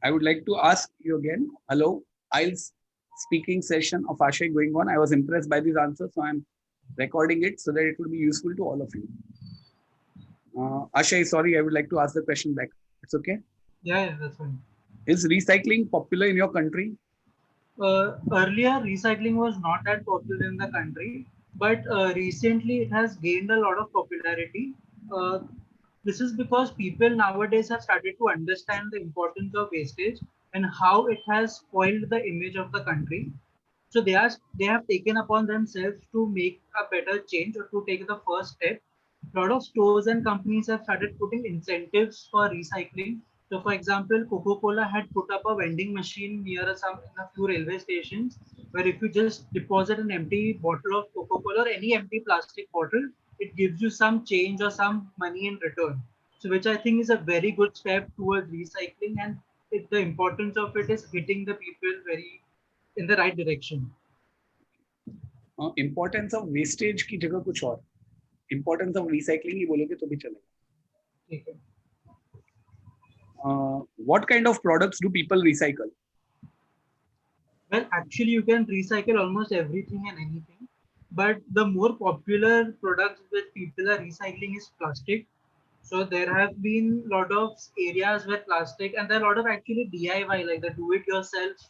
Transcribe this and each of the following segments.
I would like to ask you again. Hello, IELTS speaking session of Ashay going on. I was impressed by these answers, so I'm recording it so that it will be useful to all of you. Ashay, sorry, I would like to ask the question back. It's okay. Yeah, that's fine. Is recycling popular in your country? Earlier, recycling was not that popular in the country, but recently it has gained a lot of popularity. Uh, this is because people nowadays have started to understand the importance of wastage and how it has spoiled the image of the country. So they have taken upon themselves to make a better change or to take the first step. A lot of stores and companies have started putting incentives for recycling. So, for example, Coca-Cola had put up a vending machine near some in a few railway stations where if you just deposit an empty bottle of Coca-Cola or any empty plastic bottle, it gives you some change or some money in return. So, which I think is a very good step towards recycling, and the importance of it is hitting the people very in the right direction. Importance of wastage की जगह कुछ और. Importance of recycling ही बोलोगे तो भी चलेगा. Okay. What kind of products do people recycle? Well, actually, you can recycle almost everything and anything, but the more popular products which people are recycling is plastic. So there have been a lot of areas where plastic, and there are a lot of actually DIY, like the do-it-yourself,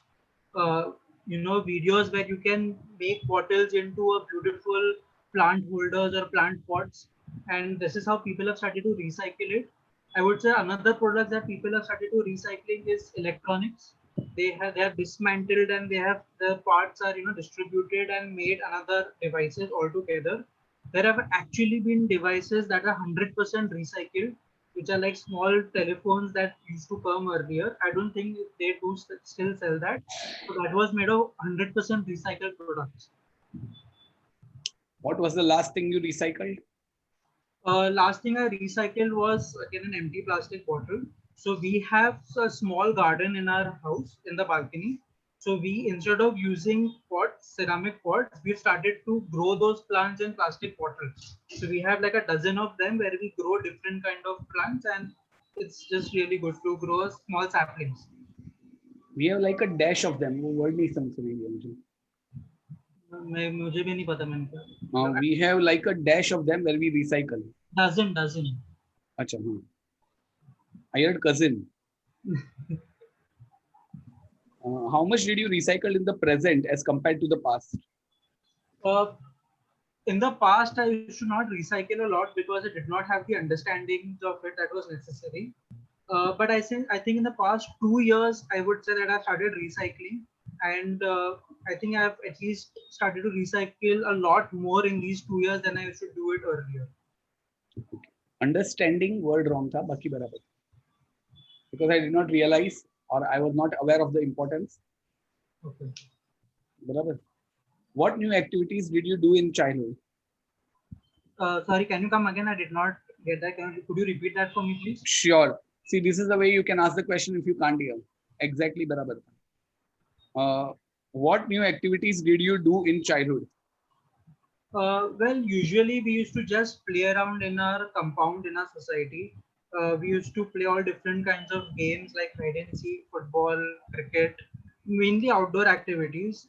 uh, videos where you can make bottles into a beautiful plant holders or plant pots, and this is how people have started to recycle it. I would say another product that people have started to recycling is electronics. They have dismantled and they have the parts are distributed and made another devices altogether. There have actually been devices that are 100% recycled, which are like small telephones that used to come earlier. I don't think they do still sell that. So that was made of 100% recycled products. What was the last thing you recycled? Last thing I recycled was again an empty plastic bottle. So we have a small garden in our house in the balcony. So we instead of using pots, ceramic pots, we've started to grow those plants in plastic bottles. So we have like a dozen of them where we grow different kind of plants, and it's just really good to grow small saplings. We have like a dash of them. वो word नहीं समझ सुनेंगे मुझे. मुझे भी नहीं पता मैंने क्या. We have like a dash of them where we recycle. Dozen. अच्छा हाँ. I heard cousin. How much did you recycle in the present as compared to the past? Uh, in the past, I used to not recycle a lot because I did not have the understanding of it that was necessary. But I think in the past 2 years, I would say that I've started recycling, and I think I've at least started to recycle a lot more in these 2 years than I used to do it earlier. Understanding word wrong था बाकी बराबर. Because I did not realize or I was not aware of the importance. Okay. बराबर. What new activities did you do in childhood? Sorry, can you come again? I did not get that. Could you repeat that for me, please? Sure. See, this is the way you can ask the question if you can't hear. Exactly barabar. What new activities did you do in childhood? Well, usually we used to just play around in our compound in our society. We used to play all different kinds of games like hide and seek, football, cricket, mainly outdoor activities.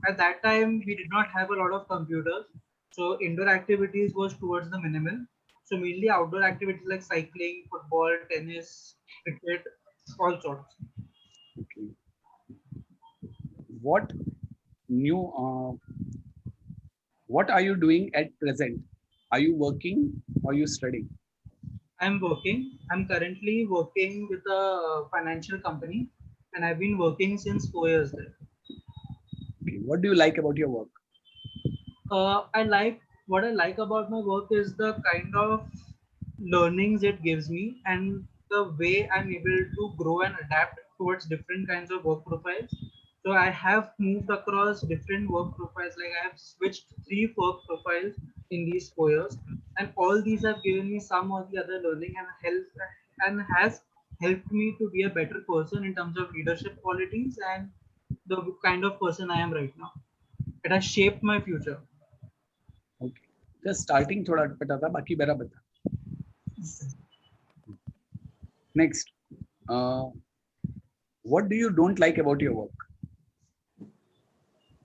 At that time, we did not have a lot of computers, so indoor activities was towards the minimal. So mainly outdoor activities like cycling, football, tennis, cricket, all sorts. Okay. What new? What are you doing at present? Are you working or you studying? I'm working. I'm currently working with a financial company, and I've been working since 4 years there. Okay. What do you like about your work? I like what I like about my work is the kind of learnings it gives me and the way I'm able to grow and adapt towards different kinds of work profiles. So I have moved across different work profiles, like I have switched three work profiles in these 4 years, and all these have given me some or the other learning and has helped me to be a better person in terms of leadership qualities and the kind of person I am right now. It has shaped my future. Okay. Just starting थोड़ा अटपटा था बाकी बराबर था. Next. Uh, What do you don't like about your work?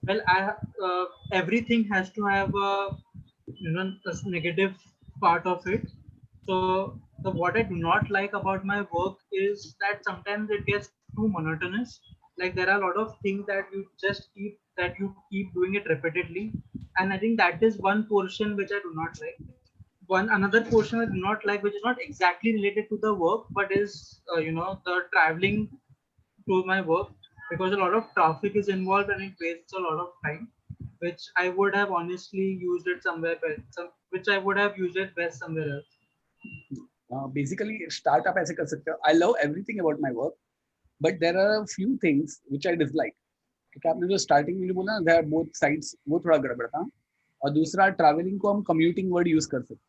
Well, everything has to have a a negative part of it. So the what I do not like about my work is that sometimes it gets too monotonous. Like there are a lot of things that you keep doing it repeatedly, and I think that is one portion which I do not like. One another portion I do not like, which is not exactly related to the work, but is the traveling to my work, because a lot of traffic is involved and it wastes a lot of time, which I would have honestly used it somewhere best, which I would have used it best somewhere else. Basically, startup ऐसे कर सकते हो. I love everything about my work, but there are a few things which I dislike. क्योंकि आपने जो starting में जो बोला ना, there are both sides, वो थोड़ा गड़बड़ था. और दूसरा, ट्रैवलिंग को हम कम्यूटिंग वर्ड यूज कर सकते हैं.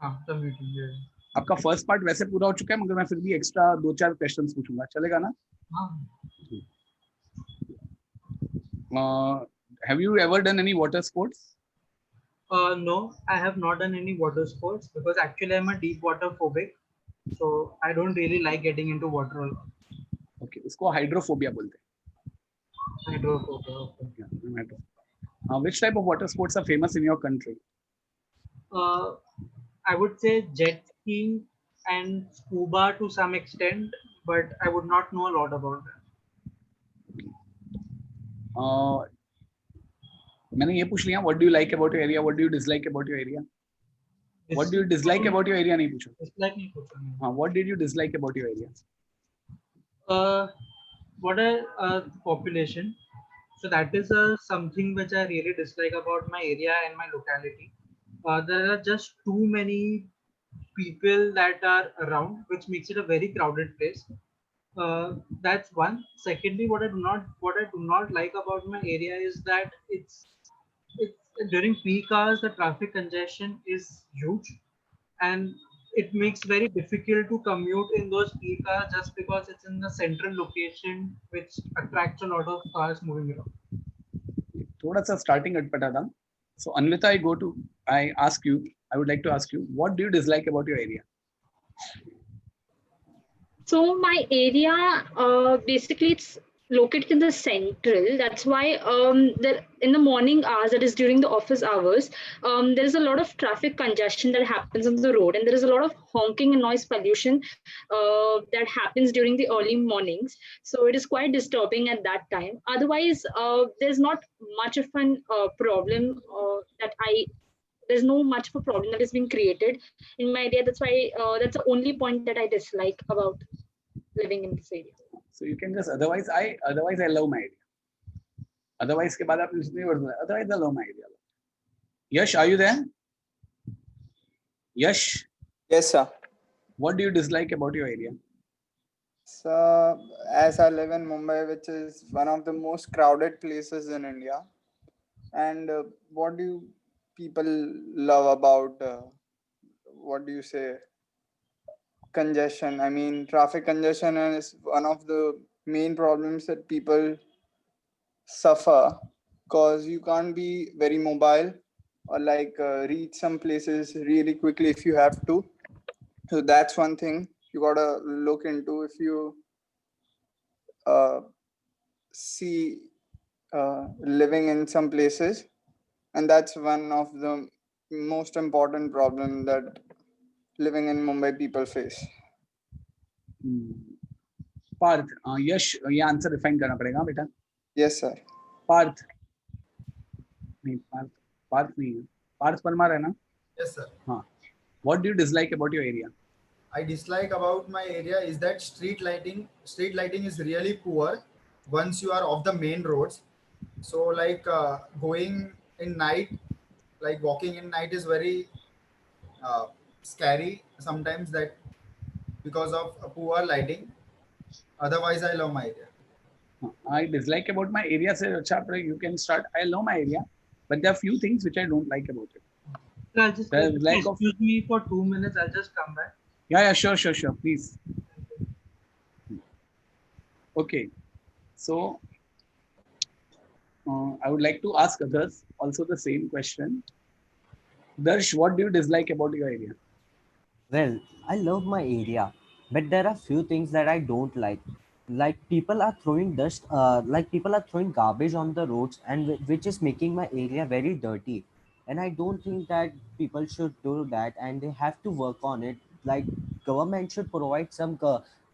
हाँ, commuting, yeah. आपका फर्स्ट पार्ट वैसे पूरा हो चुका है, मगर मैं फिर भी एक्स्ट्रा 2-4 क्वेश्चंस पूछूंगा, चलेगा ना? हाँ. Have you ever done any water sports? No, I have not done any water sports because actually I'm a deep water phobic, so I don't really like getting into water a lot. Okay, इसको hydrophobia बोलते हैं. Hydrophobia. Okay. Yeah, which type of water sports are famous in your country? I would say jet skiing and scuba to some extent, but I would not know a lot about that. मैंने ये पूछ लिया, what do you like about your area, what do you dislike about your area? What do you dislike about your area नहीं पूछो. Dislike नहीं पूछा मैंने. हाँ, what did you dislike about your area? What are population? So that is something which I really dislike about my area and my locality. There are just too many people that are around, which makes it a very crowded place. That's one. Secondly, what I do not like about my area is that it's during peak hours the traffic congestion is huge, and it makes very difficult to commute in those peak hours just because it's in the central location which attracts a lot of cars moving around. थोड़ा सा starting अटपटा था. So Anvita, I would like to ask you, what do you dislike about your area? So my area, basically it's located in the central. That's why in the morning hours, that is during the office hours, there is a lot of traffic congestion that happens on the road, and there is a lot of honking and noise pollution that happens during the early mornings. So it is quite disturbing at that time. Otherwise, there's not much of an problem there's no much of a problem that is being created in my area. That's why that's the only point that I dislike about living in this area. So you can just otherwise I love my area. Otherwise के बाद आप नहीं बोल. Otherwise I love my area. Yash, are you there? Yash. Yes, sir. What do you dislike about your area? So, as I live in Mumbai, which is one of the most crowded places in India, and what do people love about what do you say, congestion? I mean, traffic congestion is one of the main problems that people suffer because you can't be very mobile or like reach some places really quickly if you have to. So that's one thing you gotta look into if you see living in some places, and that's one of the most important problem that living in Mumbai people face. Parth, Yash, ये answer refine करना पड़ेगा बेटा. Yes, sir. Parth नहीं, Parth नहीं है. Parth Parmar है ना? Yes, sir. हाँ. What do you dislike about your area? I dislike about my area is that street lighting is really poor once you are off the main roads. So like going in night, like walking in night is very scary sometimes, that because of poor lighting. Otherwise I love my area. I dislike about my area, say, chapter, you can start. I love my area, but there are few things which I don't like about it. I'll just excuse me for 2 minutes. I'll just come back. Yeah, sure, please. Okay, so I would like to ask others also the same question. Darsh, what do you dislike about your area? Well, I love my area, but there are few things that I don't like. like people are throwing dust, like people are throwing garbage on the roads, and which is making my area very dirty. And I don't think that people should do that, and they have to work on it. Like government should provide some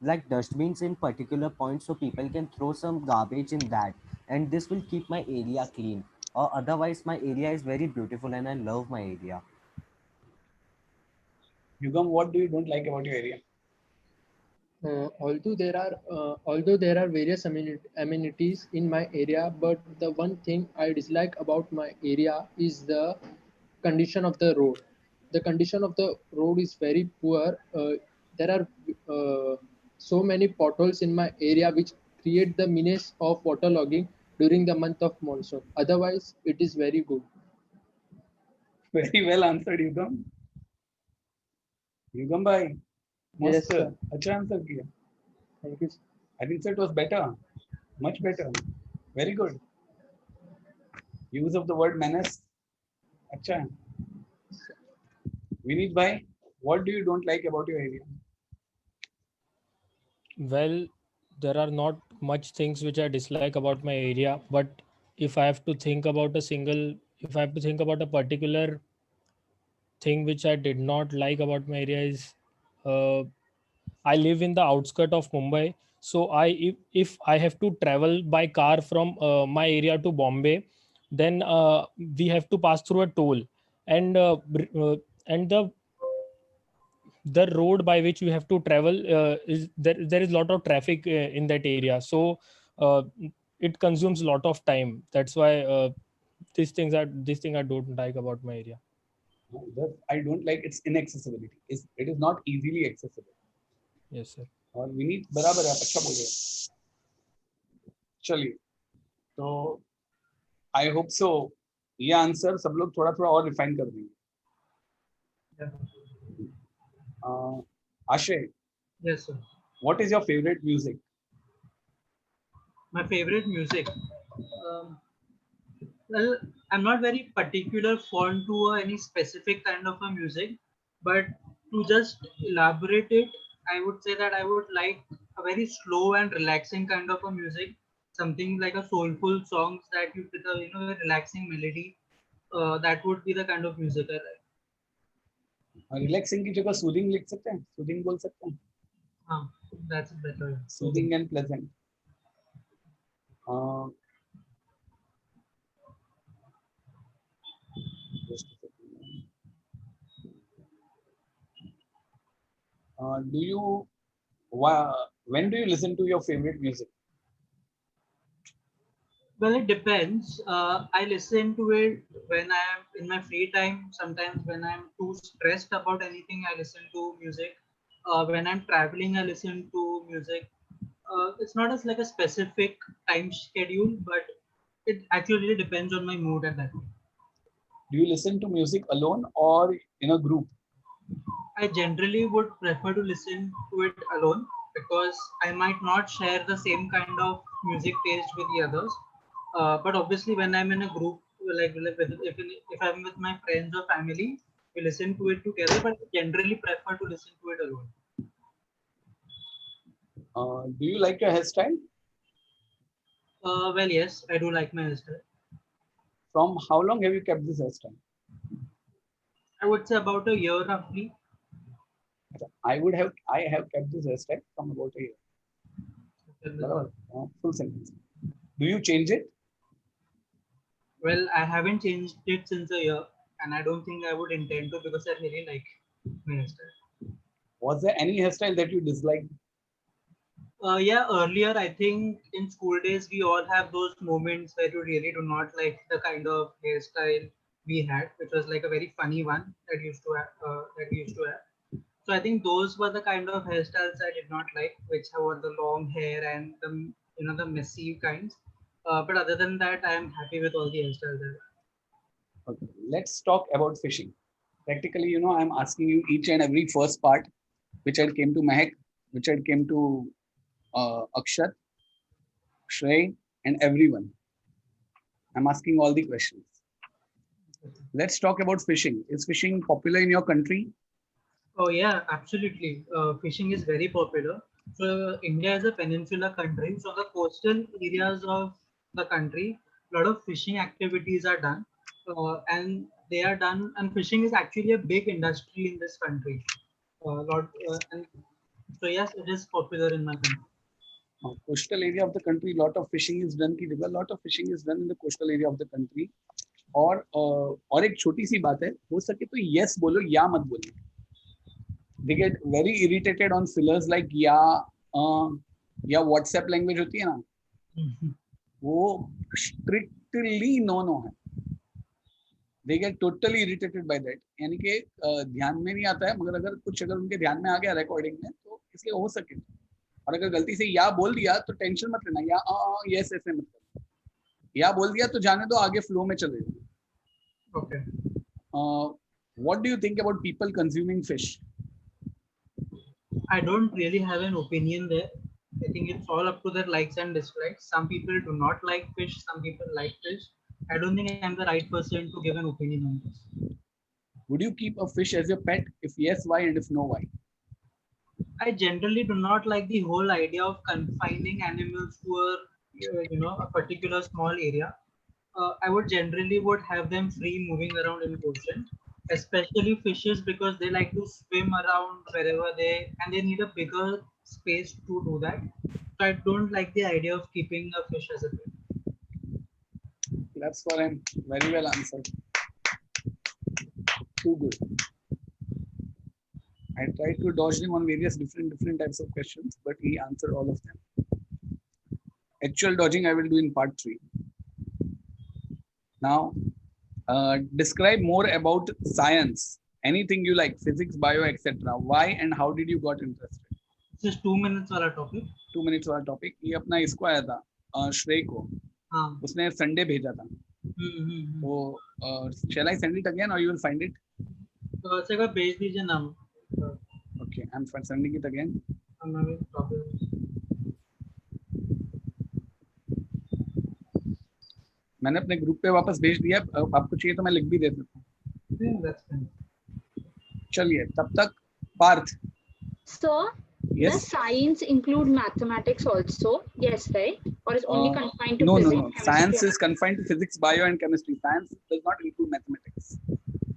like dustbins in particular points so people can throw some garbage in that, and this will keep my area clean. Or otherwise my area is very beautiful and I love my area. Yugam, what do you don't like about your area? Although there are various amenities in my area, but the one thing I dislike about my area is the condition of the road. The condition of the road is very poor. There are so many potholes in my area which create the menace of waterlogging during the month of monsoon. Otherwise, it is very good. Very well answered, Yugam. Yugam bhai, Yes, मस्त, sir. अच्छा answer किया. Thank you. I think so it was better, much better. Very good. Use of the word menace. अच्छा. Vineet bhai, what do you don't like about your area? Well, there are not much things which I dislike about my area, but if I have to think about if I have to think about a particular thing which I did not like about my area is, uh, I live in the outskirt of Mumbai. So if I have to travel by car from my area to Bombay, then we have to pass through a toll, and and the road by which we have to travel is there is a lot of traffic in that area. So uh, it consumes a lot of time. That's why this thing I don't like about my area. That I don't like its inaccessibility. It is not easily accessible. Yes, sir. और विनीत बराबर है, आप अच्छा बोल रहे हैं. चलिए, तो आई होप सो ये आंसर सब लोग थोड़ा थोड़ा और रिफाइन कर देंगे. Ashay, Yes, sir. what is your favorite music? My favorite music. Um, well, I'm not very particular fond to any specific kind of a music, but to just elaborate it, I would say that I would like a very slow and relaxing kind of a music, something like a soulful songs that you with a a relaxing melody. That would be the kind of music I like. Relaxing की जगह soothing लिख सकते हैं, soothing बोल सकते हैं. That's better. Soothing and pleasant. Just a second. When do you listen to your favorite music? Well, it depends. I listen to it when I am in my free time. Sometimes when I'm too stressed about anything, I listen to music. When I'm traveling, I listen to music. It's not as like a specific time schedule, but it actually really depends on my mood at that time. Do you listen to music alone or in a group? I generally would prefer to listen to it alone because I might not share the same kind of music taste with the others. But obviously, when I'm in a group, if I'm with my friends or family, we listen to it together. But I generally prefer to listen to it alone. Do you like your hairstyle? Well, yes, I do like my hairstyle. From how long have you kept this hairstyle? I would say about a year roughly. I have kept this hairstyle from about a year. Full sentence. Do you change it? Well, I haven't changed it since a year, and I don't think I would intend to because I really like my hairstyle. Was there any hairstyle that you disliked? Yeah, earlier I think in school days we all have those moments where you really do not like the kind of hairstyle we had, which was like a very funny one that we used to have. So I think those were the kind of hairstyles I did not like, which were the long hair and the messy kinds. But other than that, I am happy with all the hairstyles. Okay. Let's talk about fishing. Practically, I'm asking you each and every first part, which I came to Mahek, which I came to Akshat, Shrey, and everyone. I'm asking all the questions. Let's talk about fishing. Is fishing popular in your country? Oh yeah, absolutely. Fishing is very popular. So India is a peninsular country. So the coastal areas of the country, a lot of fishing activities are done, and they are done. And fishing is actually a big industry in this country. And so yes, it is popular in my country. Coastal area of the country, lot of fishing is done की जगह lot of fishing is done in the coastal area of the country. और एक छोटी सी बात है, हो सके तो yes बोलो, या मत बोलो. They get very irritated on fillers like या WhatsApp language होती है ना, वो strictly no है. They get totally irritated by that. यानी कि ध्यान में नहीं आता है, मगर अगर उनके ध्यान में आ गया रिकॉर्डिंग में तो इसलिए हो सके. और अगर गलती से या बोल दिया तो टेंशन मत लेना, या यस ऐसे मत करना. या बोल दिया तो जाने दो, आगे फ्लो में चले जाओ. Okay. What do you think about people consuming fish? I don't really have an opinion there. I think it's all up to their likes and dislikes. Some people do not like fish, some people like fish. I don't think I'm the right person to give an opinion on this. Would you keep a fish as your pet? If yes, why? And if no, why? I generally do not like the whole idea of confining animals to a particular small area. I would generally have them free moving around in ocean, especially fishes, because they like to swim around wherever and they need a bigger space to do that. So I don't like the idea of keeping a fish as a pet. That's for him. Very well answered. Too good. I tried to dodge him on various different types of questions, but he answered all of them. Actual dodging I will do in part 3. Now, describe more about science. Anything you like, physics, bio, etc. Why and how did you got interested? Just 2 minutes वाला topic. 2 minutes वाला topic. ये अपना इसको आया था, श्रेय को. उसने संडे भेजा था. तो shall I send it again or you will find it? तो भेज दीजिए नाम. Okay, I'm sending it again. मैंने अपने ग्रुप पे वापस भेज दिया. आपको चाहिए तो मैं लिख भी दे सकता हूँ. चलिए तब तक Partha. So, yes. Does science include mathematics also? Yes, right? Or is only confined to no, physics? No. Science is confined to physics, bio, and chemistry. Science does not include mathematics.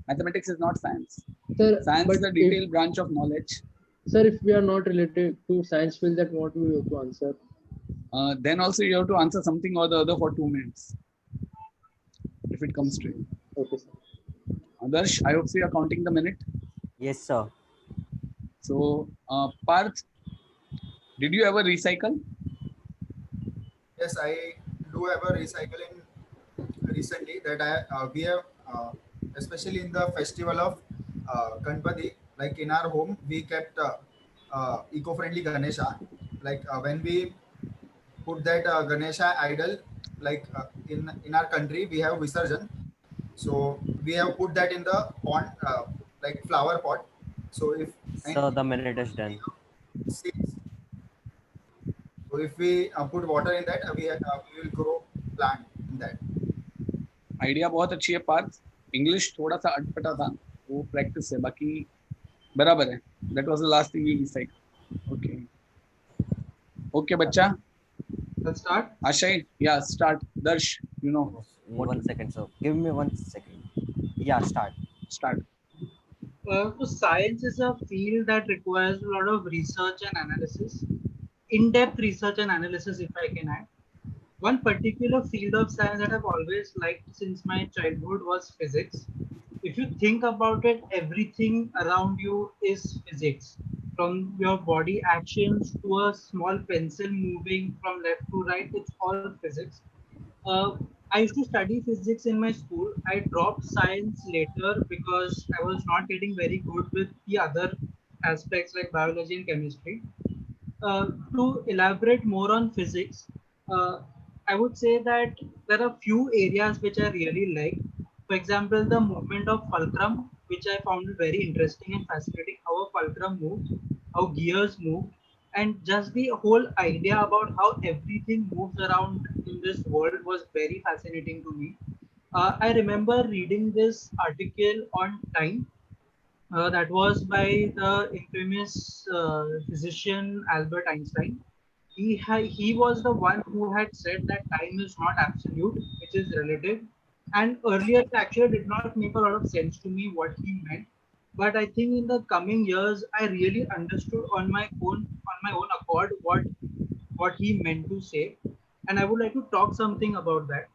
Mathematics is not science. Sir, science is a detailed branch of knowledge. Sir, if we are not related to science field, that what we have to answer? Then also you have to answer something or the other for 2 minutes. If it comes to it. Okay, sir. Adarsh, I hope so you are counting the minute. Yes, sir. So, Parth, did you ever recycle? Yes, I do ever recycling recently. That we have, especially in the festival of Ganpati, like in our home, we kept eco-friendly Ganesha. Like when we put that Ganesha idol, like in our country, we have Visarjan. So we have put that in the pond, like flower pot. So if the minute is done. So if we put water in that, we will grow plant in that. Idea बहुत अच्छी है Partha. English थोड़ा सा अटपटा था, वो practice है, बाकी बराबर है. That was the last thing you recycle. Okay. Okay, बच्चा. Let's start. Ashay, yeah, start. Darsh, you know. 1 second, sir. Give me 1 second. Yeah, start. Start. So science is a field that requires a lot of research and analysis, in-depth research and analysis, if I can add. One particular field of science that I've always liked since my childhood was physics. If you think about it, everything around you is physics. From your body actions to a small pencil moving from left to right, it's all physics. I used to study physics in my school. I dropped science later because I was not getting very good with the other aspects like biology and chemistry. To elaborate more on physics, I would say that there are few areas which I really like. For example, the movement of fulcrum, which I found very interesting and fascinating, how a fulcrum moves, how gears move, and just the whole idea about how everything moves around in this world was very fascinating to me. I remember reading this article on Time, That was by the infamous physician Albert Einstein. He was the one who had said that time is not absolute, which is relative. And earlier, it actually did not make a lot of sense to me what he meant. But I think in the coming years, I really understood on my own accord what he meant to say, and I would like to talk something about that.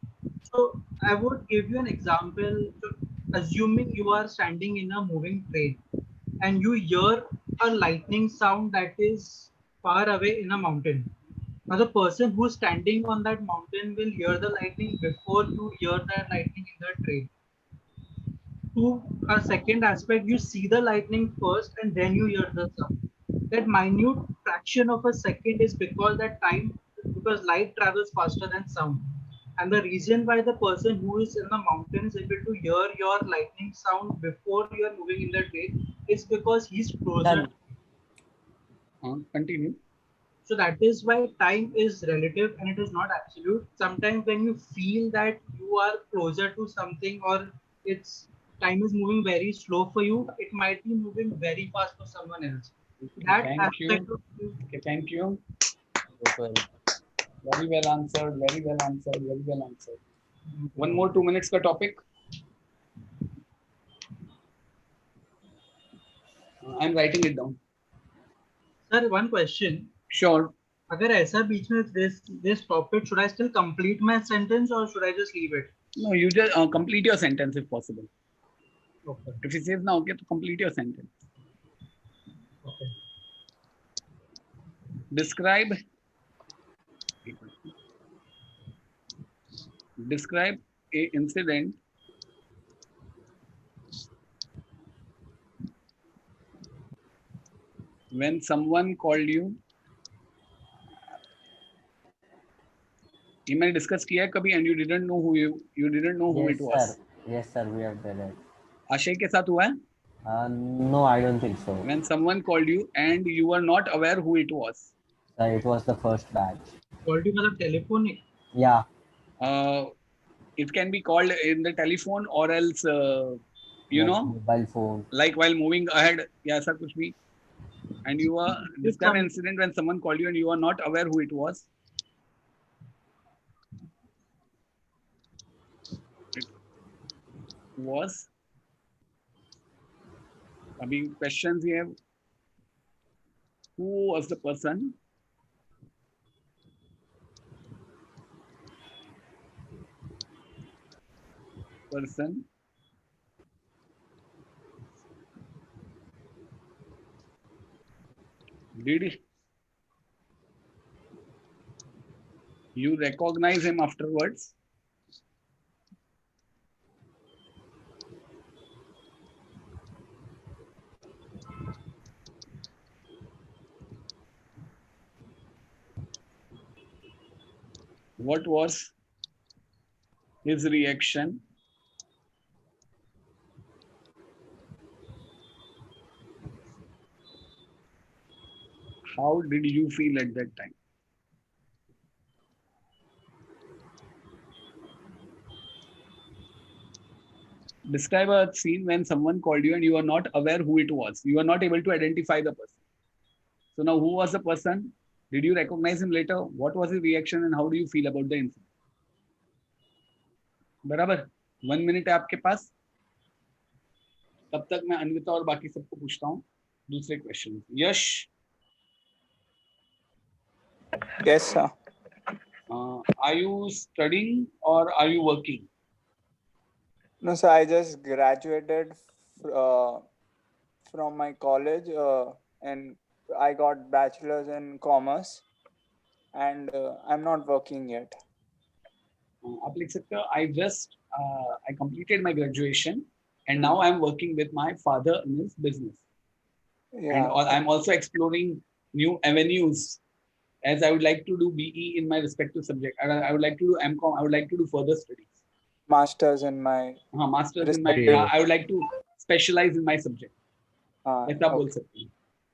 So I would give you an example. So assuming you are standing in a moving train and you hear a lightning sound that is far away in a mountain. Now the person who's standing on that mountain will hear the lightning before you hear that lightning in the train. To a second aspect, you see the lightning first and then you hear the sound. That minute fraction of a second is because light travels faster than sound. And the reason why the person who is in the mountain is able to hear your lightning sound before you are moving in the train is because he's closer. Continue. So that is why time is relative and it is not absolute. Sometimes when you feel that you are closer to something or it's time is moving very slow for you, it might be moving very fast for someone else. That Thank aspect you. of you. Okay, thank you. Well, Very well answered. Very well answered. Very well answered. One more 2 minutes का topic. I'm writing it down. Sir, one question. Sure. अगर ऐसा बीच में this topic, should I still complete my sentence or should I just leave it? No, you just complete your sentence if possible. Okay. If it says now, okay, to complete your sentence. Okay. Describe a incident when someone called you. ये मैंने discuss किया है कभी and you didn't know who yes, it was. sir. Yes, sir. We have done it. आशय के साथ हुआ है? No, I don't think so. When someone called you and you were not aware who it was. Sir, it was the first batch. Called you मतलब telephonic? Yeah. It can be called in the telephone or else you like know, mobile phone. like while moving ahead, या ऐसा कुछ भी. And you were describe an incident when someone called you and you were not aware who it was. It was. अभी questions here. Who was the person? Did you recognize him afterwards? What was his reaction? How did you feel at that time? Describe a scene when someone called you and you are not aware who it was. You are not able to identify the person. So now who was the person? Did you recognize him later? What was his reaction and how do you feel about the incident? बराबर 1 minute है आपके पास. तब तक मैं अन्विता और बाकी सबको पूछता हूँ दूसरे question. Yash. Yes, sir. Are you studying or are you working? No, sir. I just graduated from my college, and I got bachelor's in commerce, and I'm not working yet. आप लिख सकते हो. I completed my graduation and now I'm working with my father in his business. Yeah. And I'm also exploring new avenues as I would like to do BE in my respective subject. I would like to do MCOM. I would like to do further studies. Masters in my. Masters in my. respective- I would like to specialize in my subject. ऐसा बोल Okay. सकते हैं.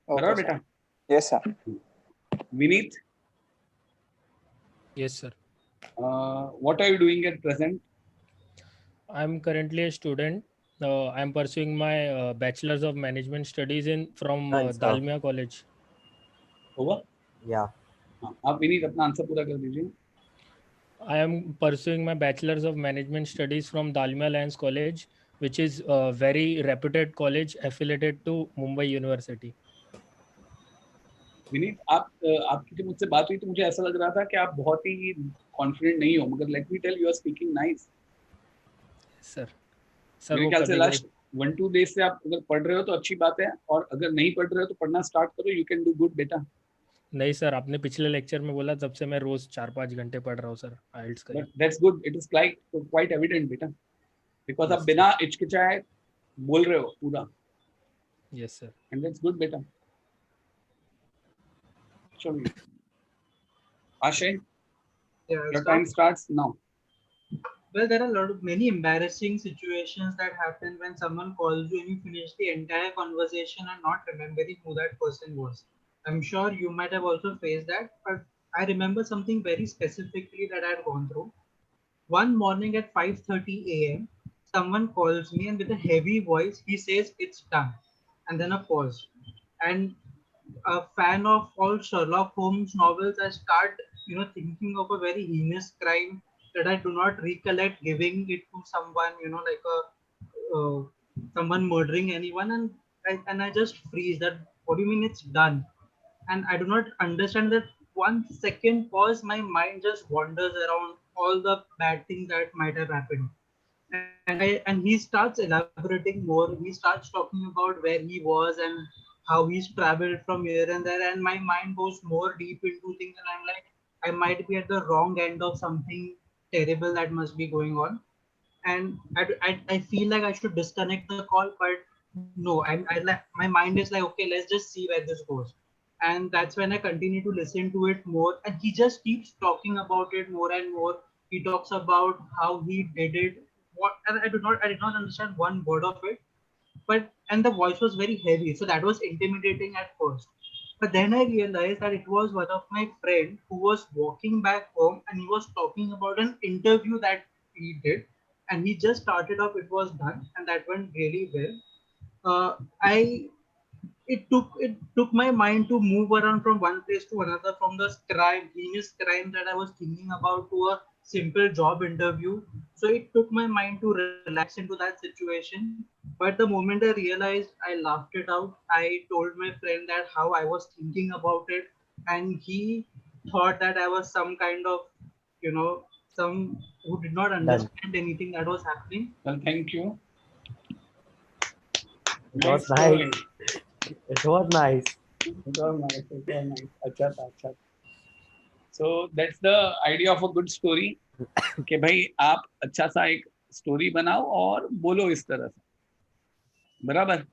Okay, बराबर sir. बेटा. Yes, sir. Vineet, Yes, sir. what are you doing at present? I'm currently a student I'm pursuing my bachelor's of management studies from Done, sir. Dalmia College. होगा? Yeah. हाँ, आप विनीत अपना answer पूरा कर दीजिए. I am pursuing my bachelor's of management studies from Dalmia Alliance College, which is a very reputed college affiliated to Mumbai University. Vineet, आपकी जब मुझसे बात हुई तो मुझे ऐसा लग रहा था कि आप बहुत ही कॉन्फिडेंट नहीं हो, मगर let me tell you are speaking nice. Sir मेरे वो ख्याल से कभी लास्ट 1-2 डेज से आप अगर पढ़ रहे हो तो अच्छी बात है, और अगर नहीं पढ़ रहे हो तो पढ़ना स्टार्ट करो. यू कैन डू गुड बेटा. नहीं सर, आपने पिछले लेक्चर में बोला, तब से मैं रोज 4-5 घंटे पढ़ रहा हूँ सर आइल्स का. But that's good. It is quite evident बेटा, बिकॉज आप Yes, बिना हिचकिचाए बोल रहे हो पूरा. Yes sir. And that's good बेटा. चलिए आशय, Yeah, I'll your start. time starts now. Well, there are many embarrassing situations that happen when someone calls you and you finish the entire conversation and not remembering who that person was. I'm sure you might have also faced that, but I remember something very specifically that I had gone through. One morning at 5:30 a.m., someone calls me and with a heavy voice, he says, "It's done," and then a pause. And a fan of all Sherlock Holmes novels, I start, thinking of a very heinous crime that I do not recollect giving it to someone, like someone murdering anyone, and I just freeze. That, what do you mean it's done? And I do not understand that 1 second pause. My mind just wanders around all the bad things that might have happened. And he starts elaborating more. He starts talking about where he was and how he's traveled from here and there, and my mind goes more deep into things, and I'm like, I might be at the wrong end of something terrible that must be going on. And I feel like I should disconnect the call, but no, my mind is like, okay, let's just see where this goes. And that's when I continue to listen to it more, and he just keeps talking about it more and more. He talks about how he did it, what, and I did not understand one word of it, but and the voice was very heavy, so that was intimidating at first. But then I realized that it was one of my friend who was walking back home, and he was talking about an interview that he did, and he just started off, it was done, and that went really well. I it took my mind to move around from one place to another, from the heinous crime that I was thinking about to a simple job interview. So it took my mind to relax into that situation. But the moment I realized, I laughed it out. I told my friend that how I was thinking about it, and he thought that I was some kind of, some who did not Done. understand anything that was happening. Well, thank you. It was Nice nice. going. It was nice. It was nice. It was nice. अच्छा था, अच्छा था. So that's the idea of a good story. कि भाई आप अच्छा सा एक स्टोरी बनाओ और बोलो इस तरह से, बराबर.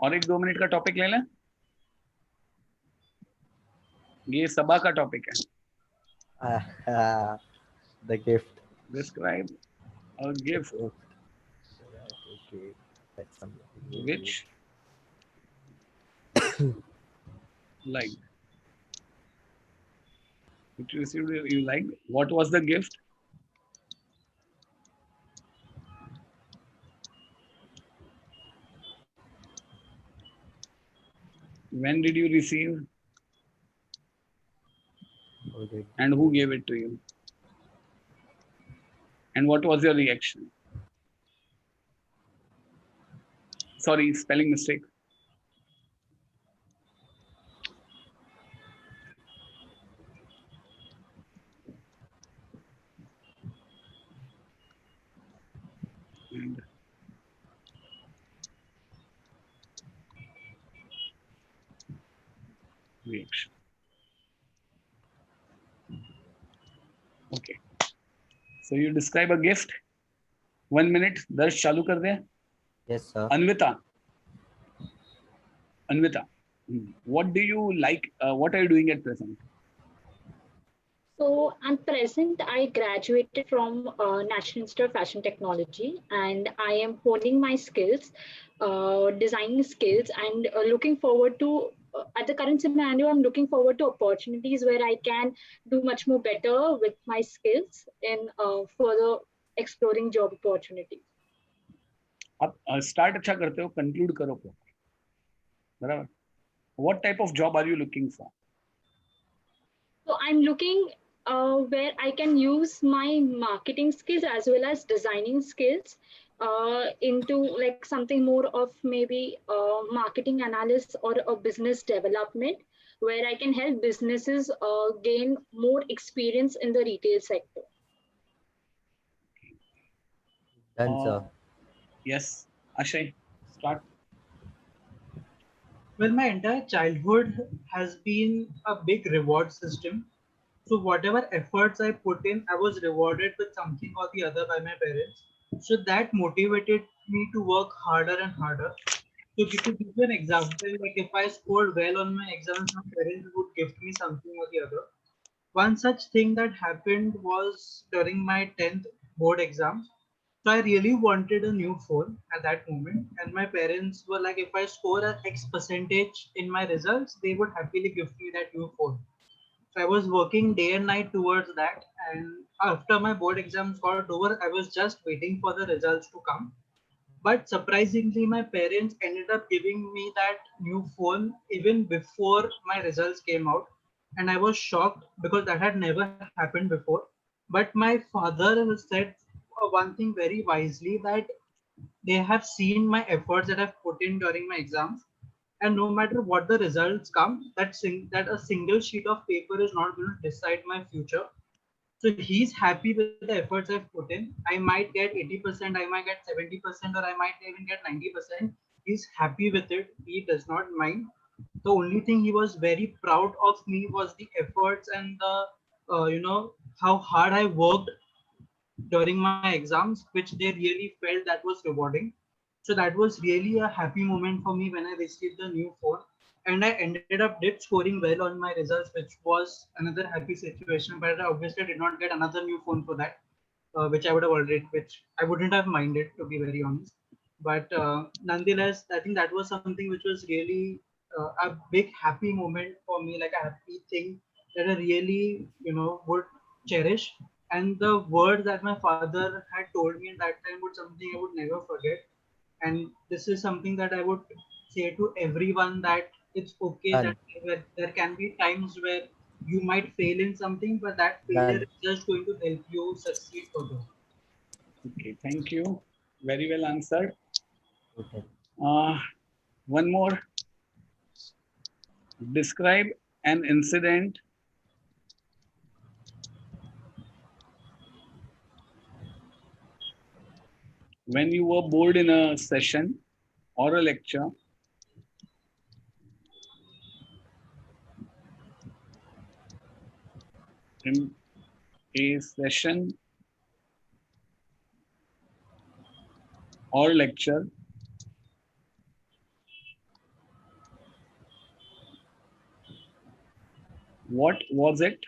और 1-2 मिनट का टॉपिक ले लें. ये सबा का टॉपिक है. The gift. Describe a gift Okay. That's something. which like which you received, you liked. What was the gift? When did you receive, Okay. and who gave it to you? And what was your reaction? Sorry, spelling mistake. And reaction. Okay. So you describe a gift. 1 minute. Darsh चालू कर दें. Yes, sir. Anvita. What do you like? What are you doing at present? So at present, I graduated from National Institute of Fashion Technology, and I am honing my skills, designing skills, and looking forward to. At the current scenario, I'm looking forward to opportunities where I can do much more better with my skills in further exploring job opportunities. आप start अच्छा करते हो, conclude करो proper, बराबर. What type of job are you looking for? So I'm looking where I can use my marketing skills as well as designing skills into like something more of maybe marketing analysis or a business development, where I can help businesses gain more experience in the retail sector. Done, sir. Yes, Ashay, start. Well, my entire childhood has been a big reward system. So whatever efforts I put in, I was rewarded with something or the other by my parents. So that motivated me to work harder and harder. So to give you an example, like if I scored well on my exams, my parents would gift me something or the other. One such thing that happened was during my 10th board exams. So I really wanted a new phone at that moment, and my parents were like, if I score a X percentage in my results, they would happily gift me that new phone. So I was working day and night towards that, and after my board exams got over, I was just waiting for the results to come. But surprisingly, my parents ended up giving me that new phone even before my results came out. And I was shocked because that had never happened before. But my father said one thing very wisely, that they have seen my efforts that I've put in during my exams. And no matter what the results come, that a single sheet of paper is not going to decide my future. So he's happy with the efforts I've put in. I might get 80%, I might get 70%, or I might even get 90%. He's happy with it. He does not mind. The only thing he was very proud of me was the efforts and the, how hard I worked during my exams, which they really felt that was rewarding. So that was really a happy moment for me when I received the new phone. And I ended up did scoring well on my results, which was another happy situation. But I obviously did not get another new phone for that, which I would have already, which I wouldn't have minded, to be very honest. But nonetheless, I think that was something which was really a big happy moment for me, like a happy thing that I really, would cherish. And the words that my father had told me at that time was something I would never forget. And this is something that I would say to everyone, that it's okay that Done. there can be times where you might fail in something, but that failure Done. is just going to help you succeed further. Okay, thank you. Very well answered. Okay. One more. Describe an incident when you were bored in a session or a lecture in a session or lecture. What was it?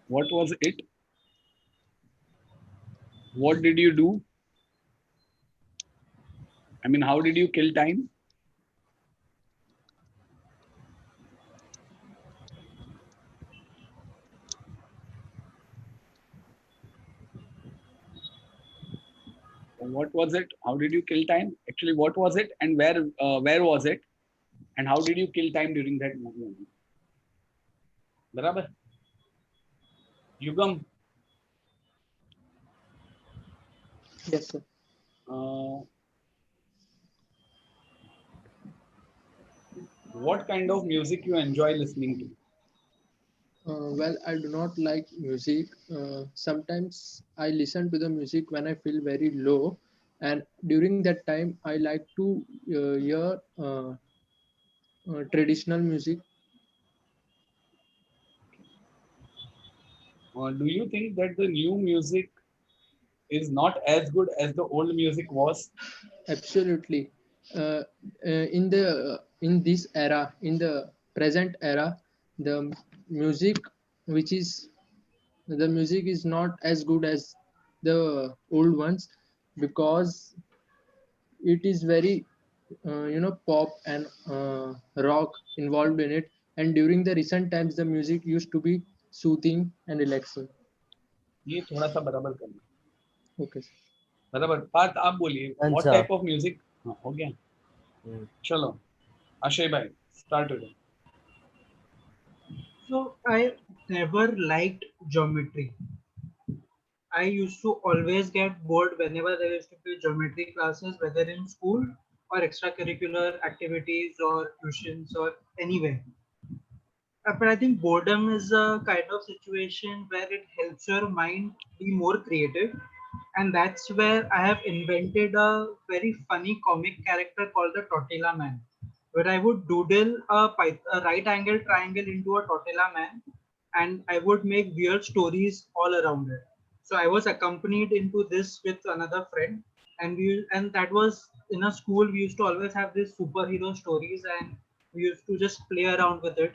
What was it? What did you do? I mean, how did you kill time? What was it? How did you kill time? Actually, what was it, and where was it, and how did you kill time during that moment? Barabar? Yugam, Yes, sir. what kind of music you enjoy listening to? Well, I do not like music. Sometimes I listen to the music when I feel very low, and during that time, I like to hear traditional music. Do you think that the new music is not as good as the old music was? Absolutely. In this era, in the present era, the music which is the music is not as good as the old ones, because it is very pop and rock involved in it, and during the recent times the music used to be soothing and relaxing. ये थोड़ा सा बराबर करना। Okay. बराबर। पार्थ आप बोलिए, what Answer. Type of music. हो गया। चलो अक्षय भाई स्टार्ट हो जाए। So I never liked geometry. I used to always get bored whenever there used to be geometry classes, whether in school or extracurricular activities or tuitions or anywhere. But I think boredom is a kind of situation where it helps your mind be more creative. And that's where I have invented a very funny comic character called the Tortilla Man, where I would doodle a right angle triangle into a Tortilla Man, and I would make weird stories all around it. So I was accompanied into this with another friend, and that was in a school. We used to always have these superhero stories, and we used to just play around with it.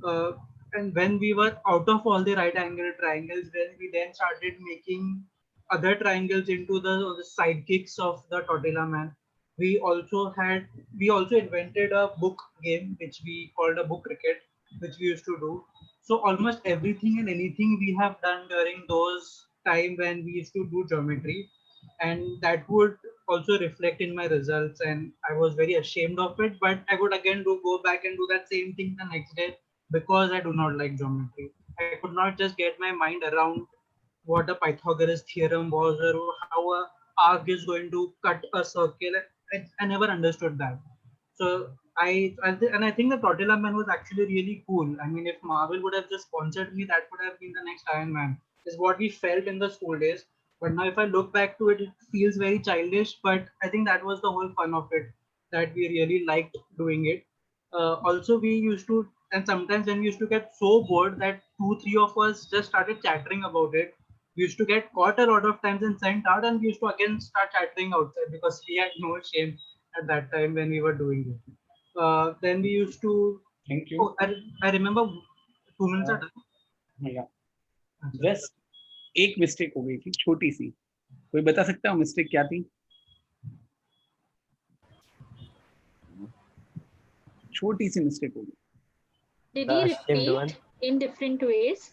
uh, and when we were out of all the right angle triangles, then started making other triangles into the sidekicks of the Tortilla Man. We also invented a book game which we called a book cricket, which we used to do. So almost everything and anything we have done during those time when we used to do geometry, and that would also reflect in my results, and I was very ashamed of it, but I would again go back and do that same thing the next day because I do not like geometry. I could not just get my mind around what a Pythagoras theorem was or how a arc is going to cut a circle. I never understood that. So I think the Tortilla Man was actually really cool. I mean, if Marvel would have just sponsored me, that would have been the next Iron Man. Is what we felt in the school days. But now, if I look back to it, it feels very childish. But I think that was the whole fun of it. That we really liked doing it. Also, we used to, and sometimes when we used to get so bored that two, three of us just started chattering about it. We used to get caught a lot of times and sent out, and we used to again start chattering outside because we had no shame at that time when we were doing it. Then we used to. Thank you. Oh, I remember 2 minutes are done. Just एक mistake हो गई थी छोटी सी, कोई बता सकता है mistake क्या थी? छोटी सी मिस्टेक हो गई। Did he repeat in different ways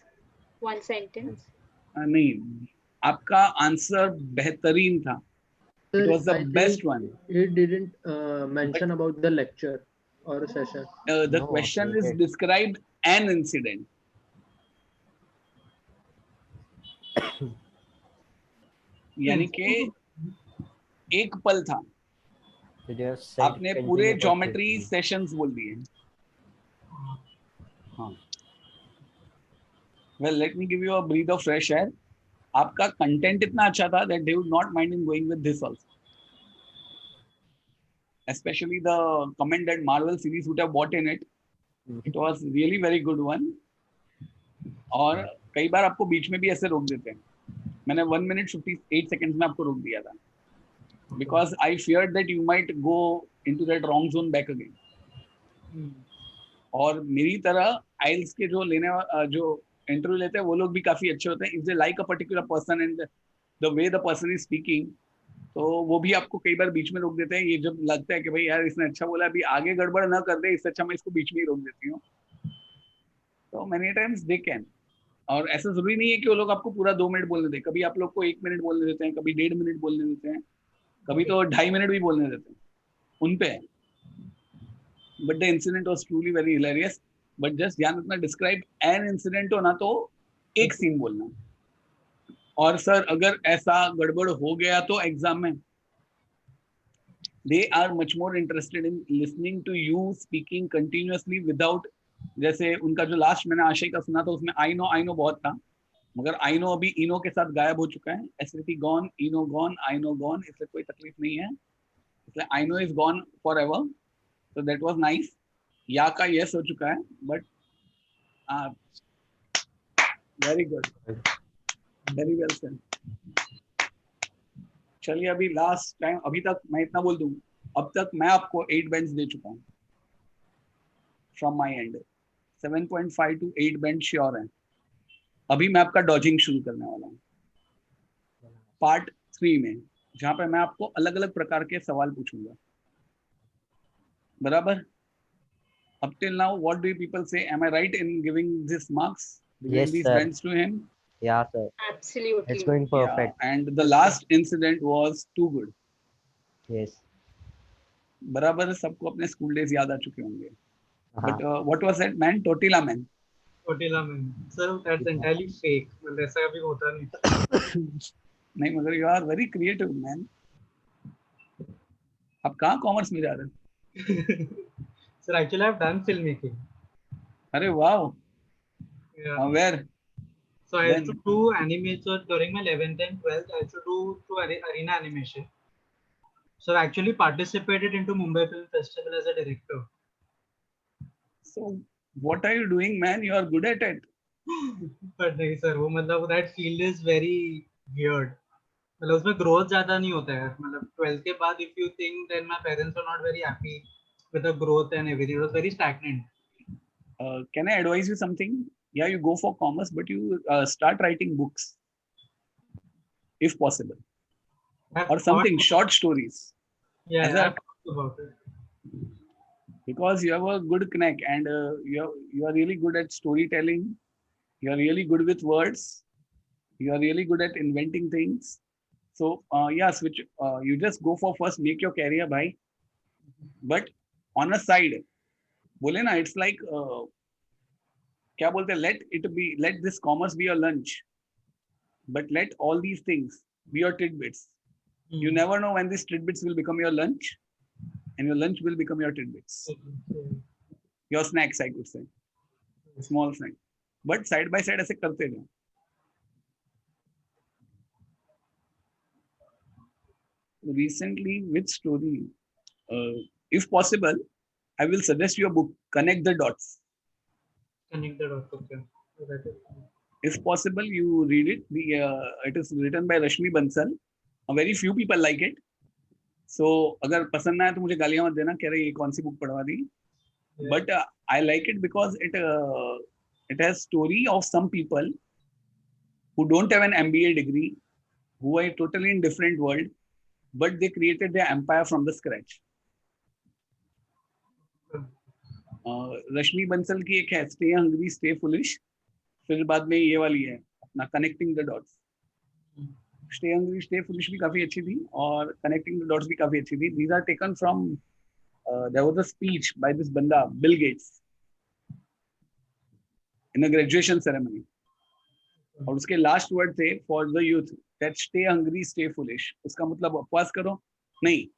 one sentence? नहीं, आपका आंसर बेहतरीन था. It was the best one. He didn't mention about the lecture or session. The question is describe an incident. यानी कि एक पल था. आपने पूरे ज्योमेट्री सेशंस बोल दिए. हाँ. Well, let me give you a breath of fresh air. आपका कंटेंट इतना अच्छा था that they would not mind in going with this also. Especially the comment that Marvel series would have bought in it. It was really very good one. और कई बार आपको बीच में भी ऐसे रोक देते हैं. मैंने 1 minute 58 seconds में आपको रोक दिया था. Because I feared that you might go into that wrong zone back again. और मेरी तरह आइल्स के जो जो इंटरव्यू लेते हैं वो लोग भी काफी अच्छे होते हैं. If they like a particular person and the way the person is speaking, तो वो भी आपको कई बार बीच में रोक देते हैं. ये जब लगता है कि भाई यार इसने अच्छा बोला, अभी आगे गड़बड़ ना कर दे, इससे अच्छा मैं इसको बीच में ही रोक देती हूँ. तो मेनी टाइम्स दे कैन. और ऐसा जरूरी नहीं है कि वो लोग आपको पूरा 2 मिनट बोलने दें. कभी आप लोग को 1 मिनट बोलने देते हैं, कभी 1.5 मिनट बोलने देते हैं, कभी तो 2.5 मिनट भी बोलने देते हैं. उन पे है. But the incident was truly very hilarious. But just ध्यान रखना, डिस्क्राइब एन इंसिडेंट हो ना तो एक सीन बोलना. और सर अगर ऐसा गड़बड़ हो गया तो एग्जाम में they are much more interested in listening to you speaking continuously without. जैसे उनका जो लास्ट मैंने आशय का सुना था उसमें आई नो बहुत था, मगर आई नो अभी इनो के साथ गायब हो चुका है. Acidity gone, Eno gone, I know gone. इसलिए कोई तकलीफ नहीं है. इसलिए I know is gone for ever. So that was nice. या का yes हो चुका है, but very good, very well said. चलिए अभी लास्ट टाइम, अभी तक मैं इतना बोल दूं, अब तक मैं आपको 8 बैंड्स दे चुका हूँ from my and. 7.5 to 8 band sure है. अभी मैं आपका डॉजिंग शुरू करने वाला हूँ पार्ट 3 में, जहाँ पे मैं आपको अलग अलग प्रकार के सवाल पूछूंगा. बराबर? Up till now, what do you people say? Am I right in giving this marks? Giving Yes, these sir. bands to him? Yeah, sir. It's Absolutely. going Yeah, perfect. and the last incident was too good. Yes. बराबर सबको अपने school days याद आ चुके होंगे. Uh-huh. But what was that man? Tortilla man. Tortilla man. Sir, that's entirely fake. मतलब ऐसा कभी होता नहीं. नहीं मगर you are very creative man. आप कहाँ कॉमर्स में जा रहे हैं? Sir, actually I've done filmmaking. अरे wow. Yeah. Where? So I used When? to do anime. So during my 11th and 12th, I used to do arena animation. So I actually participated into Mumbai Film Festival as a director. So what are you doing, man? You are good at it. But नहीं sir, वो मतलब that field is very weird. मतलब उसमें growth ज़्यादा नहीं होता है. मतलब 12th के बाद if you think, then my parents were not very happy with the growth and everything. It was very stagnant. Can I advise you something? Yeah, you go for commerce, but you start writing books, if possible, I've or something thought- short stories. Yeah, As a- I've thought about it. Because you have a good knack and you are really good at storytelling. You are really good with words. You are really good at inventing things. So yeah, switch. You just go for first, make your career by. But on a side, बोले ना, it's like क्या बोलते हैं, let this commerce be your lunch, but let all these things be your tidbits. You never know when these tidbits will become your lunch, and your lunch will become your tidbits, your snacks, I could say, small snack. But side by side ऐसे करते जाओ. Recently, which story? If possible, I will suggest you a book, Connect the Dots. Connect the dots. Okay. That is- If possible, you read it. It is written by Rashmi Bansal. Very few people like it. So अगर पसंद ना आए तो मुझे गालियां मत देना, कह रहे ये कौन सी बुक पढ़वा दी. But I like it because it has story of some people who don't have an MBA degree, who are totally in different world, but they created their empire from the scratch. रश्मि बंसल की एक है, Stay Hungry, Stay Foolish. फिर बाद में ये वाली है अपना Connecting the Dots. Stay Hungry, Stay Foolish भी काफी अच्छी थी और Connecting the Dots भी काफी अच्छी थी. These are taken from there was a speech by this banda Bill Gates in a graduation ceremony. और उसके लास्ट वर्ड थे for the youth that stay hungry stay foolish. उसका मतलब उपवास करो नहीं.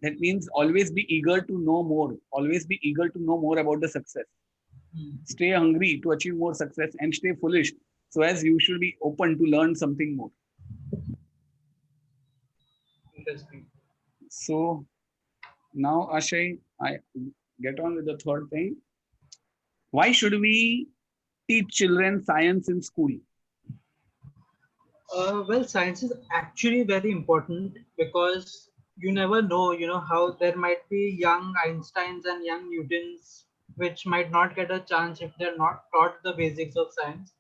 That means always be eager to know more. Always be eager to know more about the success. Stay hungry to achieve more success and stay foolish so as you should be open to learn something more. Interesting. So now Ashay, I get on with the third thing. Why should we teach children science in school? Well, science is actually very important because you never know, how there might be young Einsteins and young Newtons which might not get a chance if they're not taught the basics of science.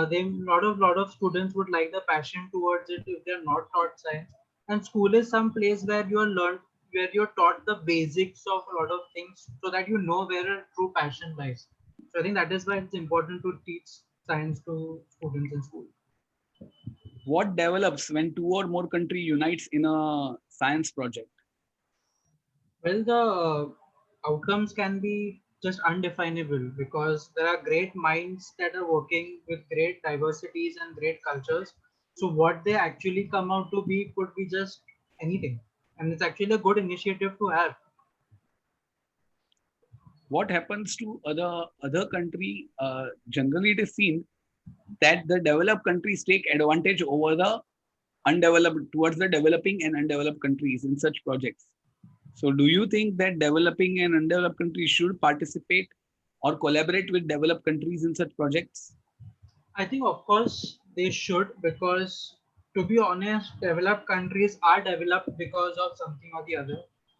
They lot of students would like the passion towards it if they're not taught science. And school is some place where where you're taught the basics of a lot of things so that you know where your true passion lies. So I think that is why it's important to teach science to students in school. What develops when two or more country unites in a science project? Well, the outcomes can be just undefinable because there are great minds that are working with great diversities and great cultures. So what they actually come out to be could be just anything. And it's actually a good initiative to have. What happens to other country? Generally, it is seen that the developed countries take advantage over the undeveloped towards the developing and undeveloped countries in such projects. So do you think that developing and undeveloped countries should participate or collaborate with developed countries in such projects? I think, of course, they should because, to be honest, developed countries are developed because of something or the other.